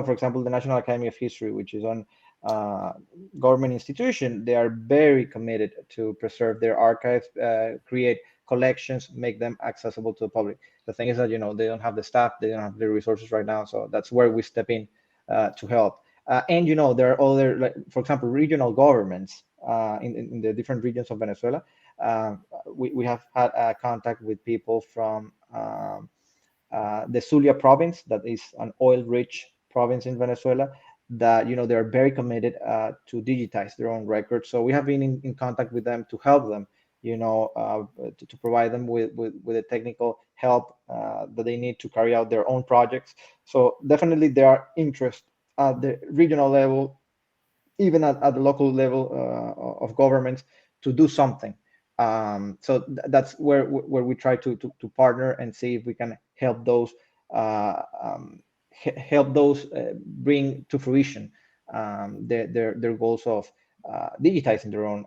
Speaker 3: for example, the National Academy of History, which is on uh, government institution, they are very committed to preserve their archives, create collections, make them accessible to the public. The thing is that they don't have the staff, they don't have the resources right now, so that's where we step in to help. And there are other, like for example, regional governments in the different regions of Venezuela. We have had contact with people from the Zulia province, that is an oil-rich province in Venezuela, that they are very committed to digitize their own records. So we have been in contact with them to help them to provide them with the technical help that they need to carry out their own projects. So definitely there are interest at the regional level, even at the local level of governments, to do something. So that's where we try to partner and see if we can help those bring to fruition their goals of digitizing their own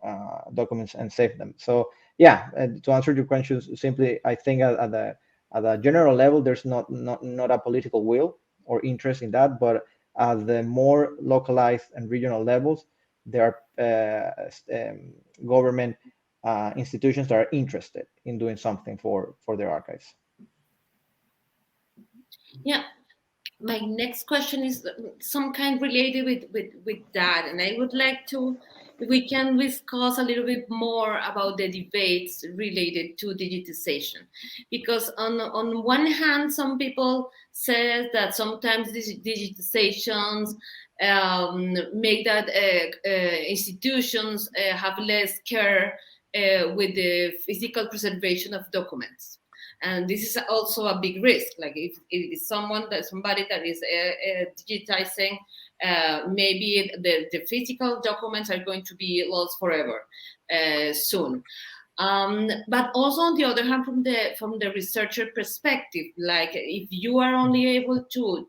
Speaker 3: documents and save them. So yeah, to answer your question simply, I think at a general level, there's not a political will or interest in that, but at the more localized and regional levels, there are government institutions that are interested in doing something for their archives.
Speaker 1: Yeah, my next question is some kind related with that, and I would like to, if we can discuss a little bit more about the debates related to digitization, because on one hand, some people say that sometimes these digitizations make that institutions have less care with the physical preservation of documents, and this is also a big risk. Like if it is somebody that is digitizing, maybe the physical documents are going to be lost forever soon. But also on the other hand, from the researcher perspective, like if you are only able to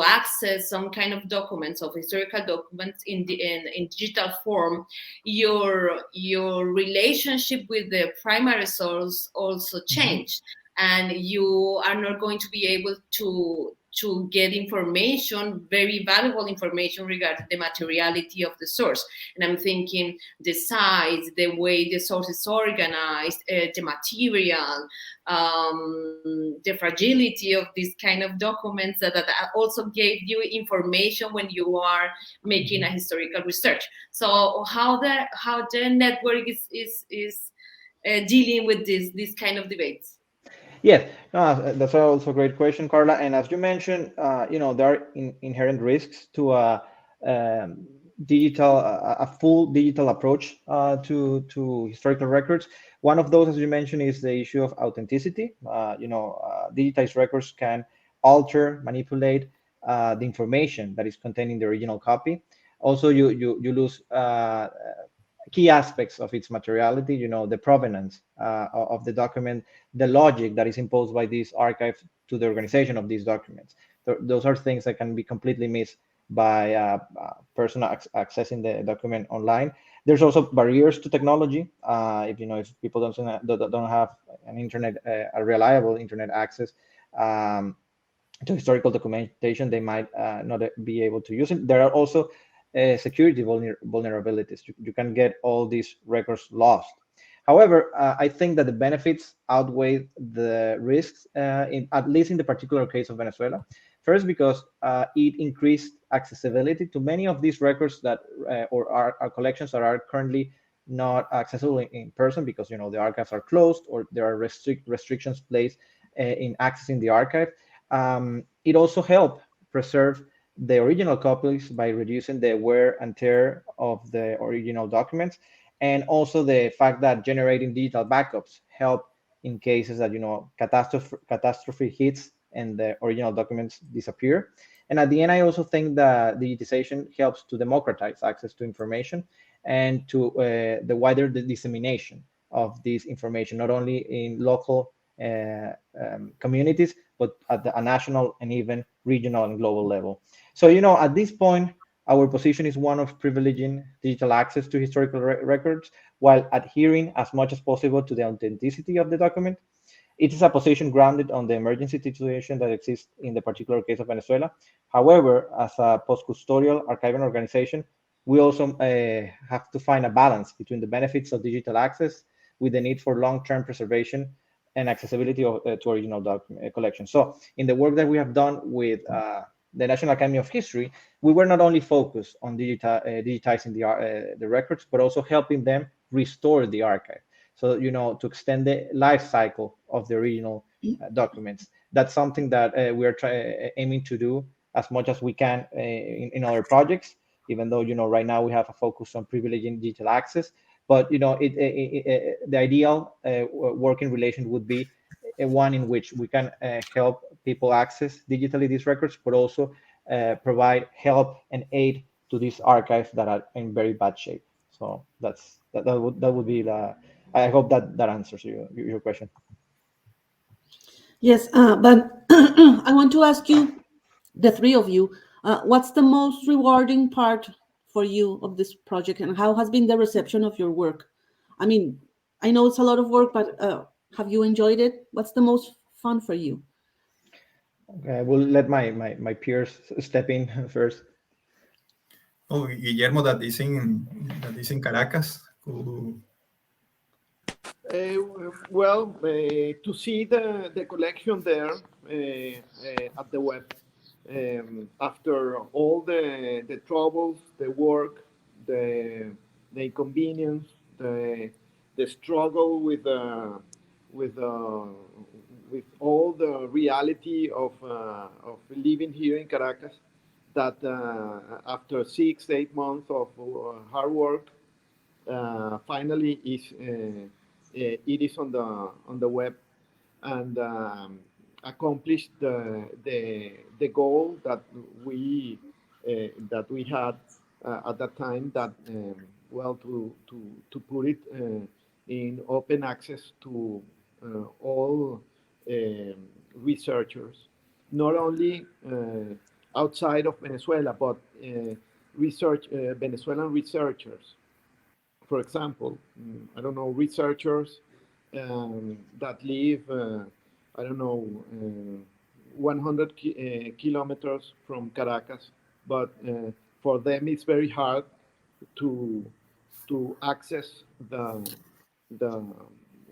Speaker 1: access some kind of documents, of historical documents in digital form, your relationship with the primary source also change, and you are not going to be able to get information, very valuable information regarding the materiality of the source. And I'm thinking the size, the way the source is organized, the material, the fragility of these kind of documents that also gave you information when you are making a historical research. So how the network is dealing with this kind of debates?
Speaker 3: Yes, no, that's also a great question, Carla. And as you mentioned, there are inherent risks to a full digital approach to historical records. One of those, as you mentioned, is the issue of authenticity. Digitized records can alter, manipulate the information that is contained in the original copy. Also, you lose key aspects of its materiality, the provenance of the document, the logic that is imposed by these archives to the organization of these documents. Those are things that can be completely missed by a person accessing the document online. There's also barriers to technology. If people don't have an internet, a reliable internet access to historical documentation, they might not be able to use it. There are also security vulnerabilities. You can get all these records lost. However, I think that the benefits outweigh the risks, at least in the particular case of Venezuela. First, because it increased accessibility to many of these records that or our collections that are currently not accessible in person, because the archives are closed or there are restrictions placed in accessing the archive. It also helped preserve the original copies by reducing the wear and tear of the original documents, and also the fact that generating digital backups help in cases that catastrophe hits and the original documents disappear. And at the end, I also think that digitization helps to democratize access to information and to the wider dissemination of this information, not only in local communities, but at a national and even regional and global level. So, at this point, our position is one of privileging digital access to historical records while adhering as much as possible to the authenticity of the document. It is a position grounded on the emergency situation that exists in the particular case of Venezuela. However, as a post-custodial archiving organization, we also have to find a balance between the benefits of digital access with the need for long-term preservation and accessibility to original document collections. So, in the work that we have done with the National Academy of History, we were not only focused on digitizing the records, but also helping them restore the archive. So, to extend the life cycle of the original documents. That's something that we are aiming to do as much as we can in other projects, even though, right now we have a focus on privileging digital access. But the ideal working relation would be one in which we can help people access digitally these records, but also provide help and aid to these archives that are in very bad shape. So that would be the. I hope that answers your question.
Speaker 2: Yes, but I want to ask you, the three of you, what's the most rewarding part for you of this project, and how has been the reception of your work? I mean, I know it's a lot of work, but have you enjoyed it? What's the most fun for you?
Speaker 3: Okay, we'll let my peers step in first.
Speaker 4: Oh, Guillermo, that is in Caracas.
Speaker 5: To see the collection there at the web, after all the troubles, the work, the inconvenience, the struggle with uh, with all the reality of living here in Caracas, that after 6 8 months of hard work, finally it is on the web, and accomplished the goal that we had at that time, that to put it in open access to all um, researchers, not only outside of Venezuela, but Venezuelan researchers. For example, I don't know, researchers that live, I don't know, 100 kilometers from Caracas, but for them it's very hard to access the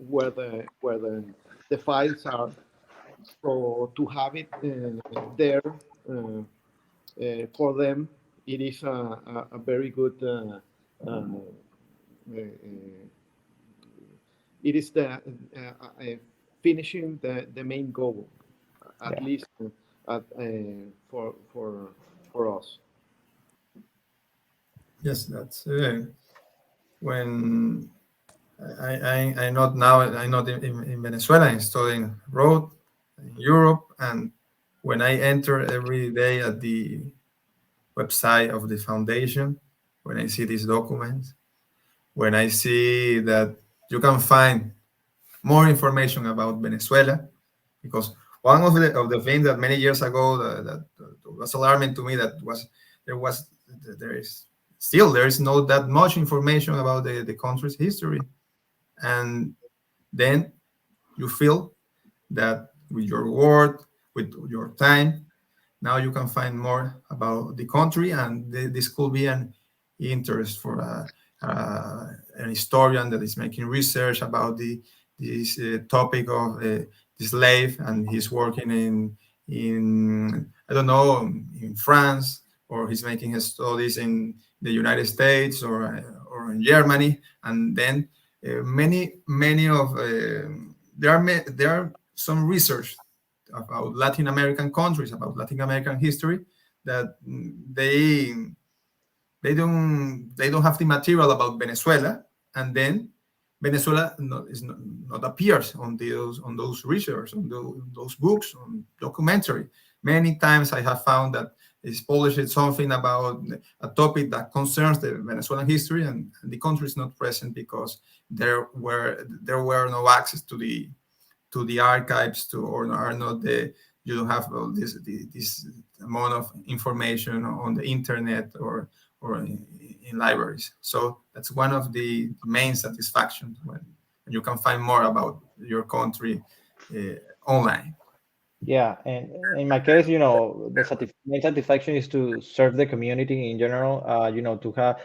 Speaker 5: where the files are. So to have it there, for them, it is a very good. Uh, it is the finishing the main goal, at
Speaker 3: Yeah.
Speaker 5: least for us.
Speaker 4: Yes, that's when I'm not now. I'm not in Venezuela. I'm studying abroad in Europe, and when I enter every day at the website of the foundation, when I see these documents, when I see that you can find more information about Venezuela, because one of the things that many years ago that was alarming to me, that was there was there is still there is not that much information about the country's history. And then you feel that with your work, with your time, now you can find more about the country, and this could be an interest for an historian that is making research about this topic of the slave, and he's working in I don't know, in France, or he's making his studies in the United States, or in Germany. And then many of there are some research about Latin American countries, about Latin American history, that they don't have the material about Venezuela, and then Venezuela not appears on those research, on those books, on documentary. Many times I have found that it's published something about a topic that concerns the Venezuelan history, and the country is not present because there were no access to the archives, or are not the you don't have this amount of information on the internet, or in libraries. So that's one of the main satisfactions, when you can find more about your country online.
Speaker 3: Yeah, and in my case, the main satisfaction is to serve the community in general. To have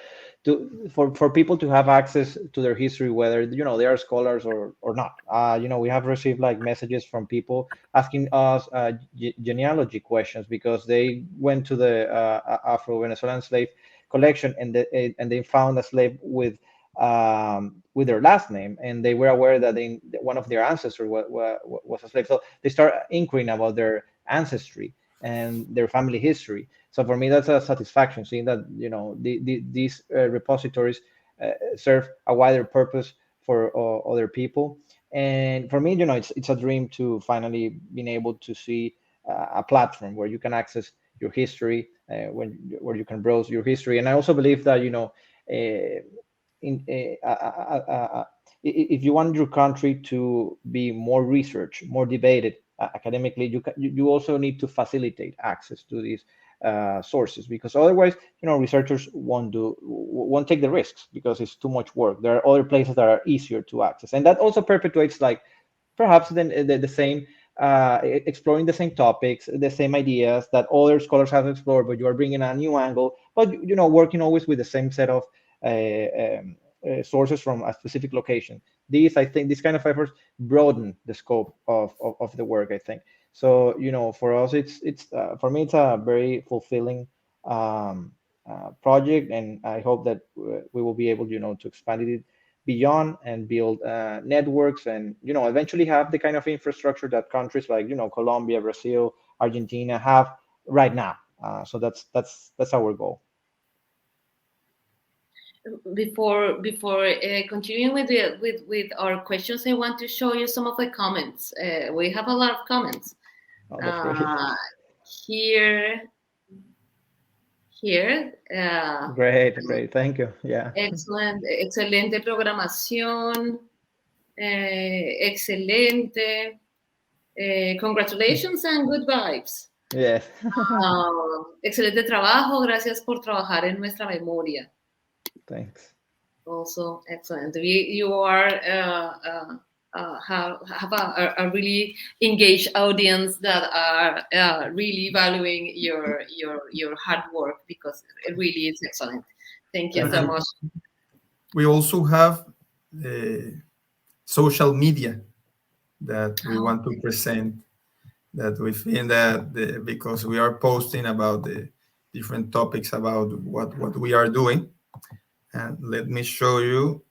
Speaker 3: for people to have access to their history, whether they are scholars or not. We have received like messages from people asking us genealogy questions because they went to the Afro-Venezuelan slave collection, and they found a slave with their last name, and they were aware that one of their ancestors was a slave. So they start inquiring about their ancestry and their family history. So for me, that's a satisfaction, seeing that these repositories serve a wider purpose for other people. And for me, it's a dream to finally being able to see a platform where you can access your history, where you can browse your history. And I also believe that in if you want your country to be more research, more debated academically, you also need to facilitate access to these sources, because otherwise, researchers won't take the risks because it's too much work. There are other places that are easier to access, and that also perpetuates like perhaps the same exploring the same topics, the same ideas that other scholars have explored, but you are bringing a new angle, but working always with the same set of sources from a specific location. I think these kind of efforts broaden the scope of the work, I think. So for us, it's for me, it's a very fulfilling project, and I hope that we will be able to expand it beyond and build networks, and eventually have the kind of infrastructure that countries like Colombia, Brazil, Argentina have right now. So that's our goal.
Speaker 1: Before continuing with our questions, I want to show you some of the comments. We have a lot of comments.
Speaker 3: Oh, that's great.
Speaker 1: Here.
Speaker 3: Great. Thank you. Yeah.
Speaker 1: Excelente programación. Excelente. Congratulations and good vibes.
Speaker 3: Yes.
Speaker 1: Excelente trabajo. Gracias por trabajar en nuestra memoria.
Speaker 3: Thanks.
Speaker 1: Also excellent. You are have a really engaged audience that are really valuing your hard work, because it really is excellent. Thank you so much.
Speaker 4: We also have social media that we want to present, that we think that because we are posting about the different topics about what we are doing. And let me show you.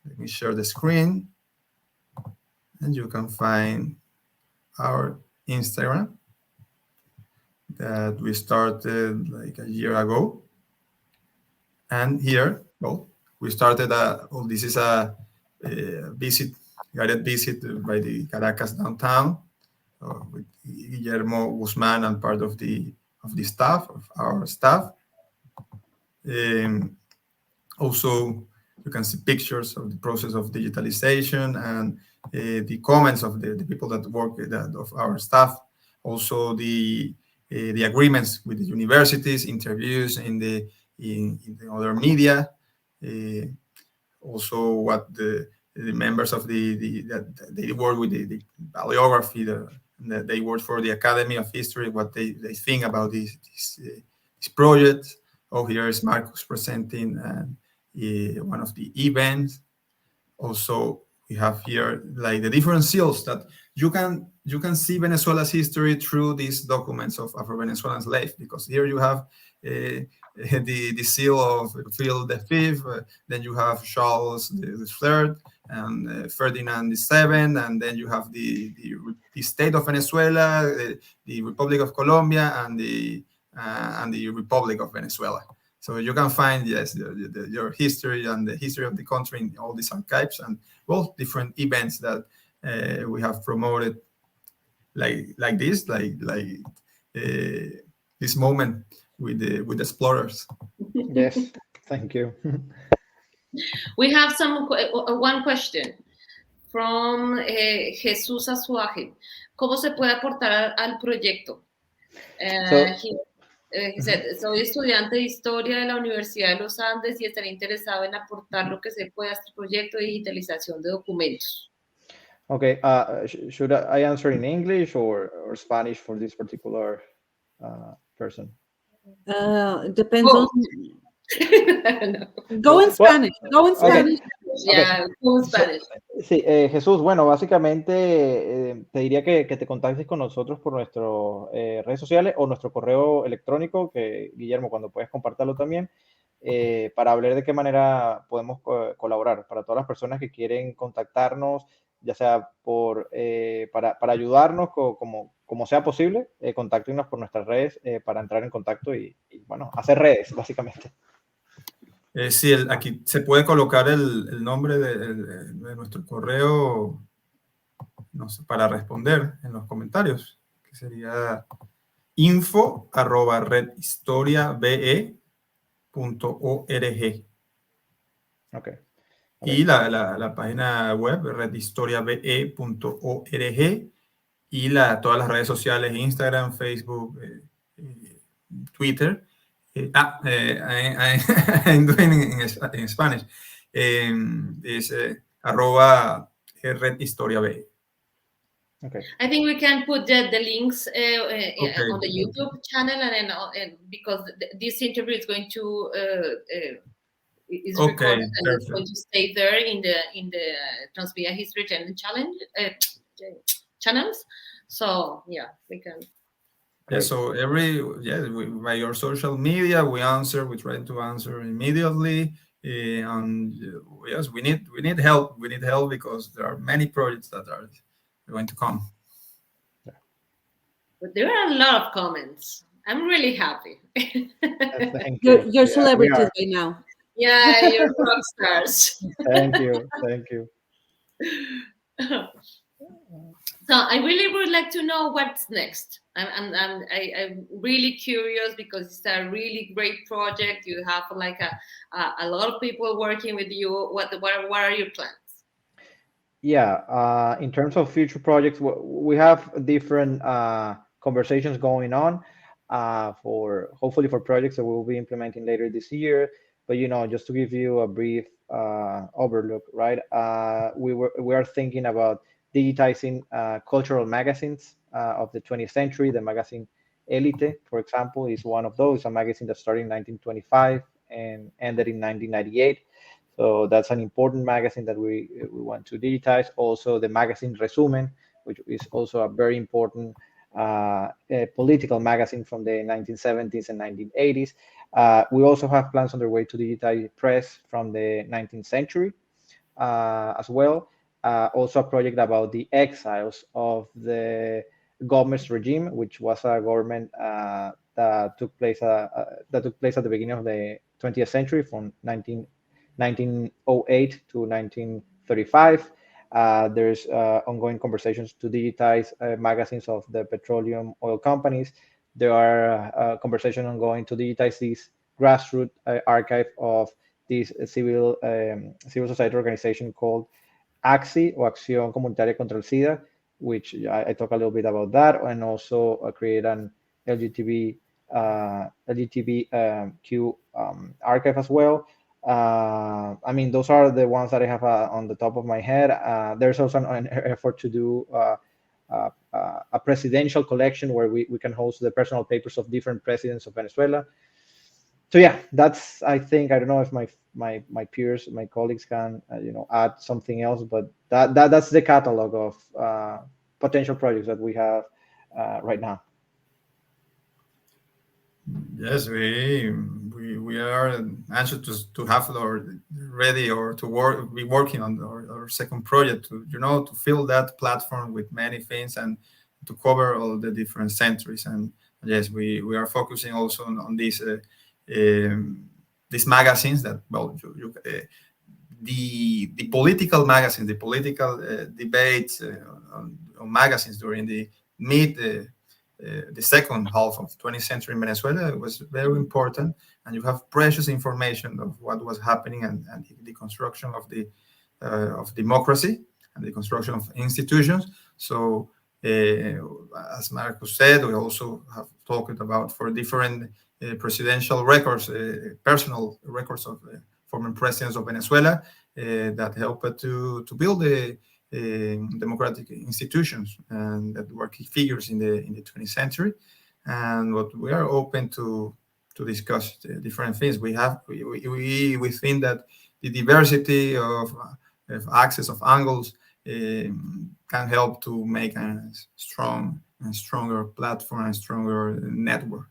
Speaker 4: Let me share the screen, and you can find our Instagram that we started like a year ago. And here, we started this is a guided visit by the Caracas downtown with Guillermo Guzman and part of our staff. Also, you can see pictures of the process of digitalization and the comments of the people that work of our staff. Also, the agreements with the universities, interviews in the other media. Also, what the members of that they work with the paleography, that they work for the Academy of History, what they think about this project. Oh, here is Marcus presenting one of the events. Also, we have here like the different seals that you can see Venezuela's history through these documents of Afro-Venezuelan slaves, because here you have the seal of Phil V, then you have Charles III and Ferdinand VII, and then you have the state of Venezuela, the Republic of Colombia, and the Republic of Venezuela. So you can find, yes, your history and the history of the country in all these archives, and different events that we have promoted, like this moment with explorers.
Speaker 3: Yes, thank you.
Speaker 1: We have one question from Jesús Azuaje. ¿Cómo se puede aportar al proyecto? He said, soy estudiante de historia de la Universidad de los Andes y estaría interesado en aportar lo que se pueda a este proyecto de digitalización de documentos.
Speaker 3: Okay, should I answer in English or Spanish for this particular person?
Speaker 2: It depends on.
Speaker 1: No.
Speaker 2: Go in Spanish. Go in Spanish.
Speaker 1: Yeah, go in Spanish.
Speaker 3: Sí, Jesús, bueno, básicamente te diría que te contactes con nosotros por nuestras redes sociales o nuestro correo electrónico, que Guillermo, cuando puedes compartirlo también, para hablar de qué manera podemos colaborar. Para todas las personas que quieren contactarnos, ya sea para ayudarnos como sea posible, contáctenos por nuestras redes para entrar en contacto y bueno, hacer redes, básicamente.
Speaker 4: Sí, aquí se puede colocar el nombre de nuestro correo, no sé, para responder en los comentarios, que sería info@redhistoriabe.org.
Speaker 3: Okay. Okay.
Speaker 4: Y la página web, redhistoriabe.org, y todas las redes sociales, Instagram, Facebook, Twitter. I'm doing in Spanish. Es @redhistoriabe.
Speaker 3: Okay.
Speaker 1: I think we can put the links
Speaker 4: Okay.
Speaker 1: on the YouTube channel, and because this interview is going to is
Speaker 4: Okay,
Speaker 1: recorded and it's going
Speaker 4: perfect.
Speaker 1: to stay there in the Transmedia History Challenge channels. So yeah, we can.
Speaker 4: Yeah,
Speaker 3: Great.
Speaker 4: so by your social media, we try to answer immediately. And yes, we need help. We need help because there are many projects that are going to come.
Speaker 1: But there are a lot of comments. I'm really happy.
Speaker 3: Thank
Speaker 2: You're,
Speaker 3: you.
Speaker 2: you're
Speaker 3: Yeah, we
Speaker 2: celebrities
Speaker 3: are.
Speaker 2: by now.
Speaker 1: Yeah, you're rock stars.
Speaker 3: Thank you. Thank you.
Speaker 1: So I really would like to know what's next. I'm really curious because it's a really great project. You have like a lot of people working with you. What are your plans?
Speaker 3: Yeah, in terms of future projects, we have different conversations going on for hopefully for projects that we'll be implementing later this year. But just to give you a brief overlook, right? We are thinking about digitizing cultural magazines of the 20th century. The magazine Elite, for example, is one of those. A magazine that started in 1925 and ended in 1998. So that's an important magazine that we want to digitize. Also, the magazine Resumen, which is also a very important political magazine from the 1970s and 1980s. We also have plans underway to digitize press from the 19th century as well. Also, a project about the exiles of the Gomez regime, which was a government that took place at the beginning of the 20th century from 1908 to 1935. There's ongoing conversations to digitize magazines of the petroleum oil companies. There are conversations ongoing to digitize this grassroots archive of this civil society organization called AXI, or Acción Comunitaria contra el SIDA, which I talk a little bit about that, and also create an LGBTQ archive as well. I mean, those are the ones that I have on the top of my head. There's also an effort to do a presidential collection where we can host the personal papers of different presidents of Venezuela. So yeah, that's, I think, I don't know if my peers, my colleagues can add something else, but that's the catalog of potential projects that we have right now.
Speaker 4: Yes, we are anxious to have our ready or to be working on our second project to fill that platform with many things and to cover all the different centuries. And yes, we are focusing also on these magazines that the political magazines, the political debates on magazines during the the second half of 20th century in Venezuela was very important, and you have precious information of what was happening and the construction of democracy and the construction of institutions. So, as Marcos said, we also have talked about for different presidential records, personal records of former presidents of Venezuela that helped to build the democratic institutions and that were key figures in the 20th century. And what we are open to discuss different things. We think that the diversity of access of angles can help to make a strong and stronger platform and stronger network.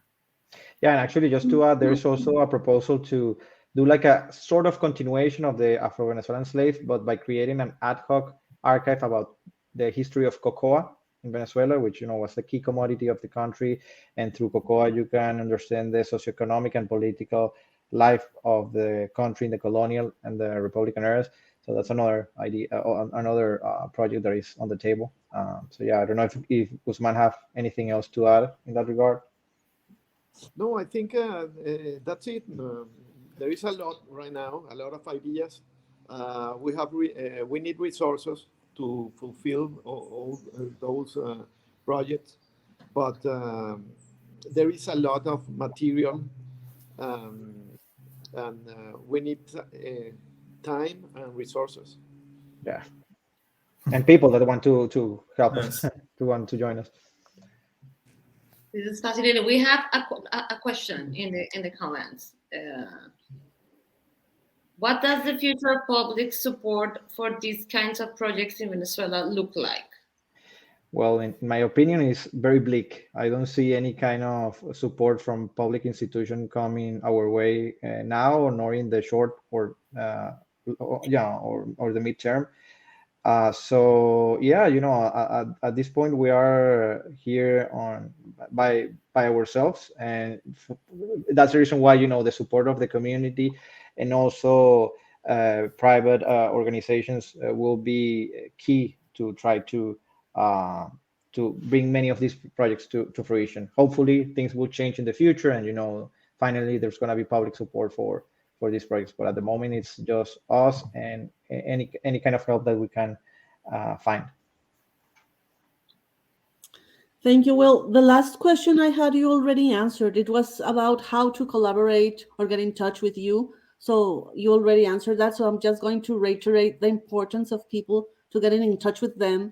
Speaker 3: Yeah, and actually, just to add, there's also a proposal to do like a sort of continuation of the Afro-Venezuelan slaves, but by creating an ad hoc archive about the history of cocoa in Venezuela, which was the key commodity of the country, and through cocoa you can understand the socioeconomic and political life of the country in the colonial and the Republican eras. So that's another idea, another project that is on the table. So yeah, I don't know if Guzman have anything else to add in that regard.
Speaker 5: No, I think that's it. There is a lot right now, a lot of ideas. We need resources to fulfill all those projects, but there is a lot of material, um, and we need time and resources.
Speaker 3: Yeah, and people that want to help us,
Speaker 4: Yes.
Speaker 3: to want to join us.
Speaker 1: This is fascinating. We have a question in the comments. What does the future of public support for these kinds of projects in Venezuela look like?
Speaker 3: Well, in my opinion, is very bleak. I don't see any kind of support from public institution coming our way now, or nor in the short or the midterm. So yeah, at this point we are here on by ourselves, and that's the reason why the support of the community and also private organizations will be key to try uh, to bring many of these projects to fruition. Hopefully, things will change in the future, and finally there's going to be public support for these projects. But at the moment, it's just us and any kind of help that we can find.
Speaker 2: Thank you. Well, the last question I had you already answered. It was about how to collaborate or get in touch with you. So you already answered that. So I'm just going to reiterate the importance of people to getting in touch with them,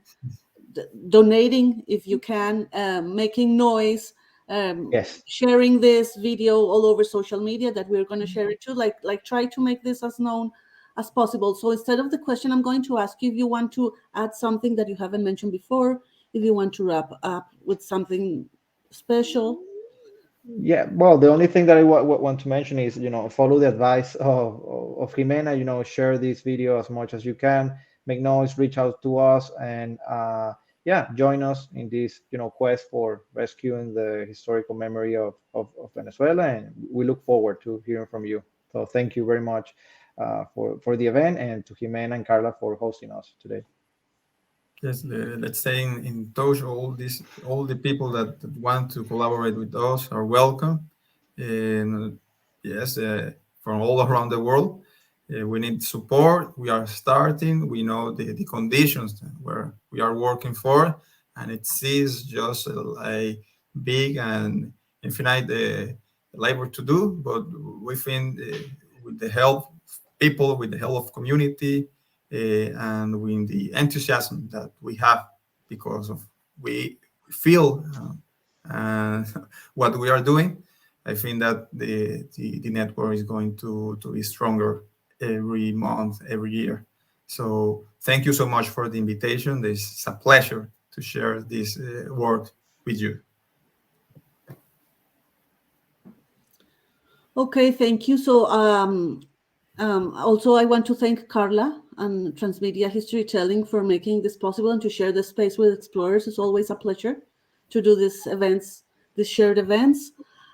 Speaker 2: donating if you can, making noise,
Speaker 3: Yes,
Speaker 2: sharing this video all over social media that we're going to share it to. Like try to make this as known as possible. So instead of the question, I'm going to ask you if you want to add something that you haven't mentioned before, if you want to wrap up with something special.
Speaker 3: yeah. Well, the only thing that I want to mention is follow the advice of Jimena. Share this video as much as you can. Make noise, reach out to us, and yeah, join us in this quest for rescuing the historical memory of Venezuela. And we look forward to hearing from you. So thank you very much for the event, and to Jimena and Carla for hosting us today.
Speaker 4: Yes, let's say in touch. All the people that want to collaborate with us are welcome. And yes, from all around the world, we need support. We are starting. We know the conditions where we are working for, and it is just a big and infinite labor to do. But we think with the help of people, with the help of community, and with the enthusiasm that we have because of we feel what we are doing. I think that the network is going to be stronger every month, every year. So thank you so much for the invitation. It's a pleasure to share this work with you.
Speaker 2: Okay, thank you. So also I want to thank Carla and Transmedia History Telling for making this possible and to share the space with explorers. It's always a pleasure to do these events, these shared events.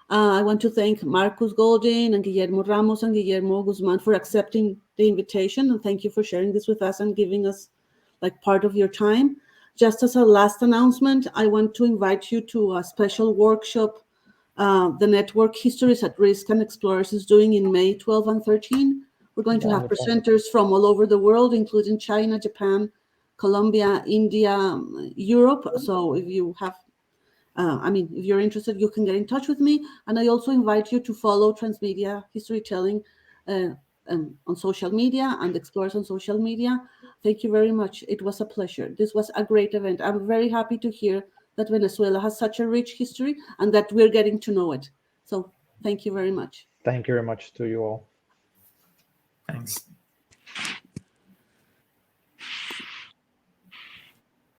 Speaker 2: I want to thank Marcus Goldin and Guillermo Ramos and Guillermo Guzman for accepting the invitation, and thank you for sharing this with us and giving us like part of your time. Just as a last announcement, I want to invite you to a special workshop the network Histories at Risk and Explorers is doing in May 12 and 13. We're going to have
Speaker 3: Wonderful.
Speaker 2: presenters from all over the world, including China, Japan, Colombia, India, Europe. So if you have, if you're interested, you can get in touch with me. And I also invite you to follow Transmedia History Telling on social media and Explorers on social media. Thank you very much. It was a pleasure. This was a great event. I'm very happy to hear that Venezuela has such a rich history and that we're getting to know it. So thank you very much.
Speaker 3: Thank you very much to you all.
Speaker 4: Thanks.